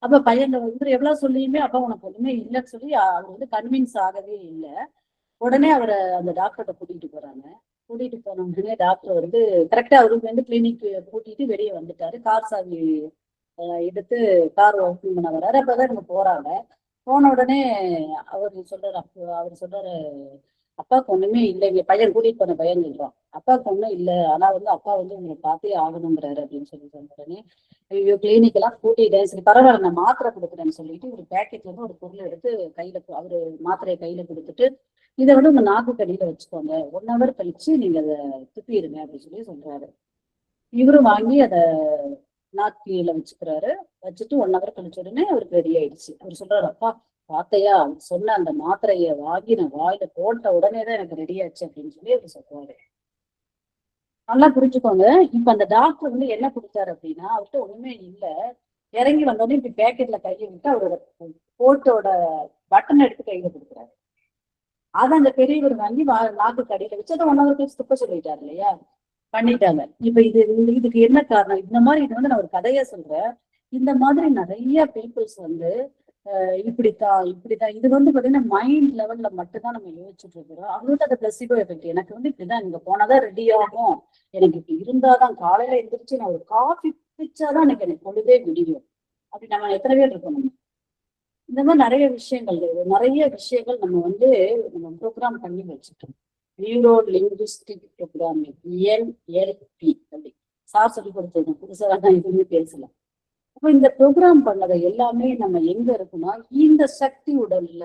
அப்ப பையன் எவ்வளவு சொல்லியுமே அப்பா உனக்கு ஒண்ணுமே இல்லைன்னு சொல்லி அவர் கன்வின்ஸ் ஆகவே இல்லை. உடனே அவரை அந்த டாக்டர்கிட்ட கூட்டிட்டு போறாங்க. கூட்டிட்டு போன உடனே டாக்டர் கரெக்டா அவருக்கு கிளினிக் கூட்டிட்டு வெளியே வந்துட்டாரு. கார் சாவி எடுத்து கார் ஓப்பன் பண்ண வர்றாரு. அப்பதான் இவங்க போறாங்க. போன உடனே அவர் சொல்றாரு அப்பாவுக்கு ஒண்ணுமே இல்லை, இங்க பையன் கூட்டிட்டு போன பையன் சொல்றான் அப்பாவுக்கு ஒண்ணும் இல்லை, ஆனா அப்பா உங்களை பார்த்தே ஆகணுங்கிறாரு அப்படின்னு சொன்ன உடனே ஐயோ கிளினிக் எல்லாம் கூட்டிட்டேன், சரி பரவாயில்ல நான் மாத்திரை கொடுக்குறேன்னு சொல்லிட்டு ஒரு பேக்கெட்ல ஒரு பொருளை எடுத்து கையில அவரு மாத்திரையை கையில கொடுத்துட்டு இதை உங்க நாக்கு கடியில வச்சுக்கோங்க, 1 hour கழிச்சு நீங்க அதை துப்பிடுங்க அப்படின்னு சொல்லி சொல்றாரு. இவரும் வாங்கி அதை நாக்கில வச்சுக்கிறாரு. வச்சுட்டு 1 hour கழிச்ச உடனே அவருக்கு ரெடி ஆயிடுச்சு. அவர் சொல்றாரு அப்பா பார்த்தையா அவர் சொன்ன அந்த மாத்திரையை வாங்கி நான் வாயில போட்ட உடனேதான் எனக்கு ரெடி ஆச்சு அப்படின்னு சொல்லி அவர் சொல்றாரு. நல்லா புரிஞ்சுக்கோங்க. இப்ப அந்த டாக்டர் என்ன கொடுத்தாரு அப்படின்னா, அவர்கிட்ட ஒண்ணுமே இல்லை, இறங்கி வந்தோடனே இப்படி பேக்கெட்ல கையை விட்டு அவரோட கோட்டோட பட்டன் எடுத்து கையில கொடுக்குறாரு. அதை அந்த பெரியவர் வாங்கி நாக்கு கடியில வச்சு அதை 1 hour கழிச்சு துப்ப சொல்லிட்டாரு இல்லையா, பண்ணிட்டாங்க. இப்ப இதுக்கு என்ன காரணம்? இந்த மாதிரி இது நான் ஒரு கதையா சொல்றேன். இந்த மாதிரி நிறைய பீப்புள்ஸ் இப்படித்தான் இது பாத்தீங்கன்னா மைண்ட் லெவல்ல மட்டும்தான் நம்ம யோசிச்சுட்டு இருக்கிறோம். அவங்களுக்கு அந்த பிளசிபோ எஃபெக்ட் எனக்கு இப்படிதான், நீங்க போனாதான் ரெடி ஆகும், எனக்கு இப்படி இருந்தாதான் காலையில எழுந்திரிச்சு நான் ஒரு காஃபி குடிச்சாதான் எனக்கு பொழுதே விடியும் அப்படி நம்ம எத்தனை பேர் இருக்கணும். இந்த மாதிரி நிறைய விஷயங்கள் நம்ம ப்ரோக்ராம் பண்ணி வச்சுட்டோம். நியூரோ லிங்குவிஸ்டிக் ப்ரோக்ராமிங், NLP அப்படி சார் சொல்லி கொடுத்தது, புதுசாக நான் எதுவுமே பேசல. அப்ப இந்த ப்ரோக்ராம் பண்ணதை எல்லாமே நம்ம எங்க இருக்குன்னா இந்த சக்தி உடல்ல,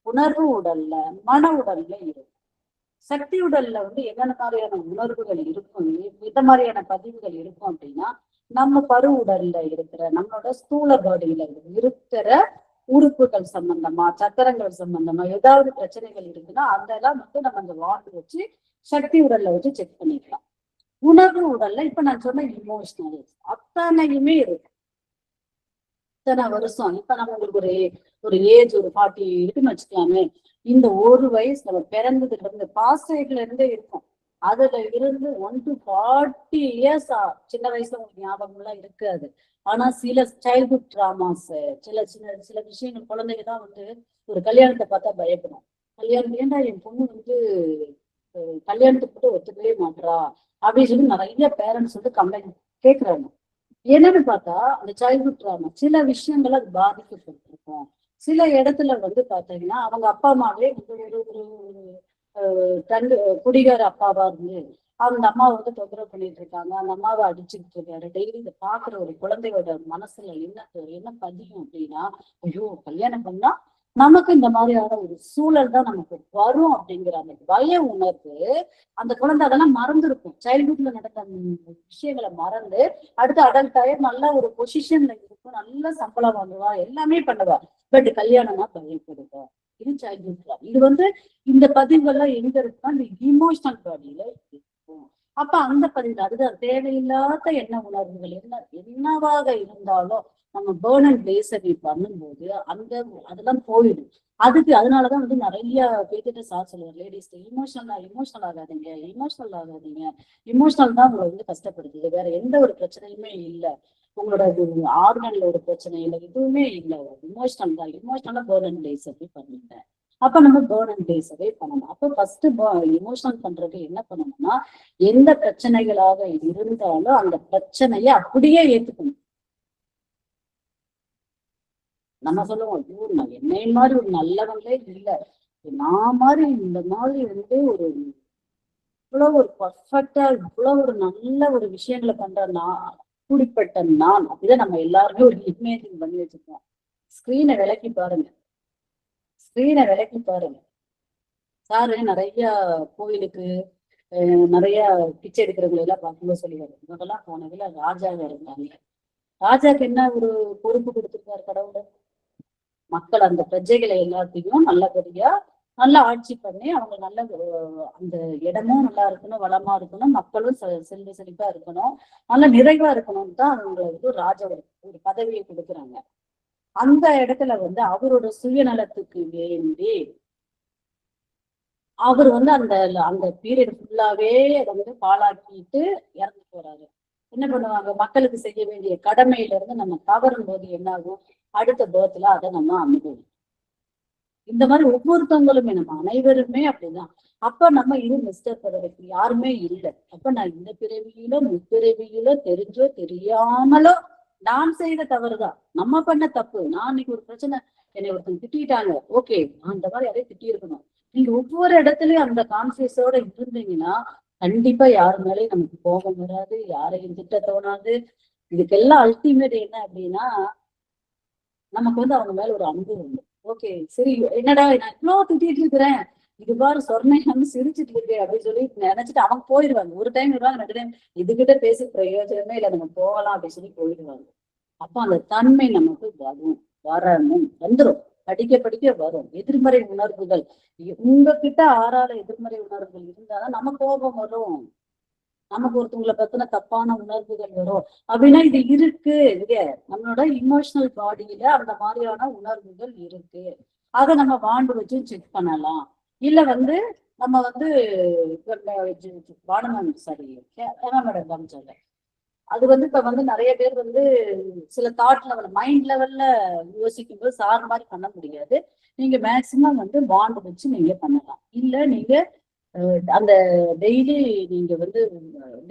உணர்வு உடல்ல, மன உடல்ல இருக்கும். சக்தி உடல்ல வந்து என்னென்ன மாதிரியான உணர்வுகள் இருக்கும், இந்த மாதிரியான பதிவுகள் இருக்கும் அப்படின்னா, நம்ம பரு உடல்ல இருக்கிற நம்மளோட ஸ்தூல பாடியில இருக்கிற உறுப்புகள் சம்பந்தமா, சக்கரங்கள் சம்பந்தமா ஏதாவது பிரச்சனைகள் இருக்குன்னா அதெல்லாம் வந்து நம்ம அந்த வார்டு வச்சு சக்தி உடல்ல வச்சு செக் பண்ணிக்கலாம். உணர்வு உடல்ல இப்ப நான் சொன்ன இமோஷனல் அத்தனையுமே இருக்கு. இத்தனை வருஷம் இப்ப நம்ம உங்களுக்கு ஒரு ஏஜ் ஒரு 40 இருக்குன்னு வச்சுக்கலாமே. இந்த ஒரு வயசு நம்ம பிறந்ததுல இருந்து பாஸ்டேட்ல இருந்தே இருக்கும். அதுல இருந்து 1 to 40 இயர்ஸ் சின்ன வயசுல உங்களுக்கு ஞாபகம் எல்லாம் இருக்காது. ஆனா சில சைல்ட்ஹுட் டிராமாஸ், சில சின்ன சில விஷயங்கள் குழந்தைங்க தான் வந்து ஒரு கல்யாணத்தை பார்த்தா பயப்படும். கல்யாணம் ஏன்டா என் பொண்ணு வந்து கல்யாணத்துக்கு கூட ஒத்துக்கவே மாட்றா அப்படின்னு சொல்லி நிறைய பேரண்ட்ஸ் வந்து கம்ப்ளைண்ட் கேட்கிறாங்க. என்னன்னு பார்த்தா அந்த சைல்ட்ஹுட் ட்ராமா சில விஷயங்கள் அது பாதிக்கப்பட்டிருக்கும். சில இடத்துல வந்து பாத்தீங்கன்னா அவங்க அப்பா அம்மாவே வந்து ஒரு தண்டு குடிகார அப்பாவா இருந்து அந்த அம்மாவை வந்து தொந்தரவு பண்ணிட்டு இருக்காங்க, அந்த அம்மாவை அடிச்சுக்கிட்டு இருக்காரு. டெய்லி இதை பாக்குற ஒரு குழந்தையோட மனசுல என்ன பதியும் அப்படின்னா, ஐயோ கல்யாணம் பண்ணா நமக்கு இந்த மாதிரியான ஒரு சூழல் தான் நமக்கு வரும் அப்படிங்கிற அந்த பய உணர்வு அந்த குழந்தை அதெல்லாம் மறந்துருக்கும். சைல்ட்ஹுட்ல நடந்த விஷயங்களை மறந்து அடுத்து அடல்ட் ஆயி நல்ல ஒரு பொசிஷன்ல இருக்கும், நல்ல சம்பளம் வாங்குவா, எல்லாமே பண்ணுவா. பட் கல்யாணம்னா பயப்படுவா. இது சைல்ட்ஹுட். இது வந்து இந்த பதிவுகள்லாம் எங்க இருக்குன்னா இந்த இமோஷனல் பாடியில இருக்கும். அப்ப அந்த பதிவு அதுதான் தேவையில்லாத என்ன உணர்வுகள் என்னவாக இருந்தாலும் நம்ம பேர்ன் அண்ட் பிளேசரி பண்ணும்போது அதெல்லாம் போயிடும். அதனாலதான் வந்து நிறைய பேர்கிட்ட சார் சொல்லுவார், லேடிஸ் இமோஷனல் ஆகாதீங்க, இமோஷனல் தான் உங்களை வந்து கஷ்டப்படுத்துது, வேற எந்த ஒரு பிரச்சனையுமே இல்லை, உங்களோட ஆர்கன்ல ஒரு பிரச்சனை இல்லை, எதுவுமே இல்லை, இமோஷனலா பேர்ன் அண்ட் பிளேசரி பண்ணுங்க. அப்ப நம்ம பேர்ன் அண்ட் பிளேசரி பண்ணணும். அப்ப ஃபர்ஸ்ட் இமோஷனல் பண்றதுக்கு என்ன பண்ணணும்னா, எந்த பிரச்சனைகளாக இருந்தாலும் அந்த பிரச்சனையை அப்படியே ஏத்துக்கணும். நம்ம சொல்லுவோம், ஐயோ நான் என்னை மாதிரி ஒரு நல்லவங்களே இல்லை, நான் மாதிரி இந்த மாதிரி வந்து ஒரு இவ்வளவு ஒரு பர்ஃபெக்டா இவ்வளவு ஒரு நல்ல ஒரு விஷயங்களை பண்ற நான் அப்படிப்பட்ட நான் அப்படிதான் நம்ம எல்லாருமே ஒரு இமேஜின் பண்ணி வச்சிருக்கோம். ஸ்கிரீனை விலக்கி பாருங்க, சாரு நிறைய கோயிலுக்கு நிறைய பிச்சை எடுக்கிறவங்களை எல்லாம் பார்க்கும்போது சொல்லுவாரு, இவங்கெல்லாம் போனதுல ராஜாவா இருந்தாங்க. ராஜாக்கு என்ன ஒரு பொறுப்பு கொடுத்திருக்காரு கடவுள், மக்கள் அந்த பிரஜைகளை எல்லாத்தையும் நல்லபடியா நல்லா ஆட்சி பண்ணி அவங்க நல்ல அந்த இடமும் நல்லா இருக்கணும், வளமா இருக்கணும், மக்களும் செல்வ செழிப்பா இருக்கணும், நல்ல நிறைவா இருக்கணும்னு தான் அவங்களை வந்து ஒரு பதவியை கொடுக்குறாங்க. அந்த இடத்துல வந்து அவரோட சுயநலத்துக்கு வேண்டி அவர் வந்து அந்த அந்த பீரியட் ஃபுல்லாவே அதை வந்து பாழாக்கிட்டு இறந்து போறாரு. என்ன பண்ணுவாங்க, மக்களுக்கு செய்ய வேண்டிய கடமையில இருந்து நம்ம தவறும் போது என்ன ஆகும், அடுத்த பேர்த்ல அதை நம்ம அனுபவிக்கும். இந்த மாதிரி ஒவ்வொருத்தவங்களுமே நம்ம அனைவருமே அப்படிதான். அப்ப நம்ம இது மிஸ்டர் பதவிக்கு யாருமே இல்லை. அப்ப நான் இந்த பிறவியில முற்பிறவியில தெரிஞ்சோ தெரியாமலோ நான் செய்த தவறுதான், நம்ம பண்ண தப்பு. நான் இன்னைக்கு ஒரு பிரச்சனை, என்னை ஒருத்தங்க திட்டாங்க, ஓகே அந்த மாதிரி யாரையும் திட்டி இருக்கணும். நீங்க ஒவ்வொரு இடத்துலயும் அந்த கான்சியஸோட இருந்தீங்கன்னா கண்டிப்பா யாரு மேலேயும் நமக்கு கோபம் வராது, யாரையும் திட்ட தோணாது. இதுக்கெல்லாம் அல்டிமேட் என்ன அப்படின்னா, நமக்கு வந்து அவங்க மேல ஒரு அன்பு உண்டு. ஓகே சரி, என்னடா நான் இவ்வளவு திட்டிட்டு இருக்கிறேன், இது பாரு சொர்ணம் சிரிச்சுட்டு இருக்கு அப்படின்னு சொல்லி நினைச்சிட்டு அவங்க போயிடுவாங்க. ஒரு டைம் வருவாங்க, 2 டைம் இதுகிட்ட பேசி பிரயோஜனமே இல்லை, நம்ம போகலாம் அப்படின்னு சொல்லி போயிடுவாங்க. அப்ப அந்த தன்மை நமக்கு வரணும், வந்துடும். படிக்க படிக்க வரும் எதிர்மறை உணர்வுகள். உங்ககிட்ட ஆறால எதிர்மறை உணர்வுகள் இருந்தாதான் நமக்கு கோபம் வரும், நமக்கு ஒருத்தவங்களை பத்தின தப்பான உணர்வுகள் வரும். அப்படின்னா இது இருக்கு, இங்க நம்மளோட இமோஷனல் பாடியில அந்த மாதிரியான உணர்வுகள் இருக்கு. அதை நம்ம வாண்டு வச்சு செக் பண்ணலாம். இல்ல வந்து நம்ம வந்து வானமன் சாரி மேடம் காமிச்சாங்க. அது வந்து இப்ப வந்து நிறைய பேர் வந்து சில தாட் லெவல் மைண்ட் லெவல்ல யோசிக்கும் போது சார் மாதிரி பண்ண முடியாது. நீங்க மேக்சிமம் வந்து பாண்ட் வச்சு நீங்க பண்ணலாம். இல்ல நீங்க அந்த டெய்லி நீங்க வந்து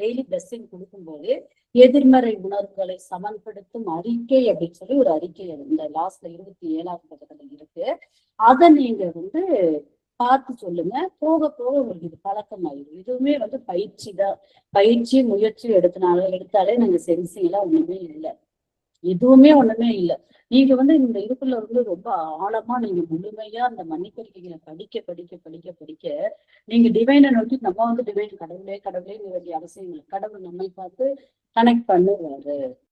டெய்லி பிளஸ்ஸிங் கொடுக்கும்போது எதிர்மறை உணர்வுகளை சமன்படுத்தும் அறிக்கை அப்படின்னு சொல்லி ஒரு அறிக்கை இந்த லாஸ்ட்ல 27ஆவது பக்கத்துல இருக்கு. அதை நீங்க வந்து பார்த்து சொல்லுங்க. போக போக உங்களுக்கு இது பழக்கமாயிடும். இதுவுமே வந்து பயிற்சி தான். பயிற்சி முயற்சி எடுத்தாலே நாங்க சென்சிங்லாம் ஒண்ணுமே இல்லை. எதுவுமே ஒண்ணுமே இல்லை. நீங்க வந்து இந்த இதுக்குள்ள வந்து ரொம்ப ஆழமா நீங்க முழுமையா அந்த மன்னிப்பறிக்கைகளை படிக்க படிக்க படிக்க படிக்க நீங்க டிவைனை நோக்கி, நம்ம வந்து டிவைன் கடவுளே கடவுளே வேண்டிய அவசியம் இல்லை. கடவுள் நம்மை பார்த்து கனெக்ட் பண்ணுவாரு.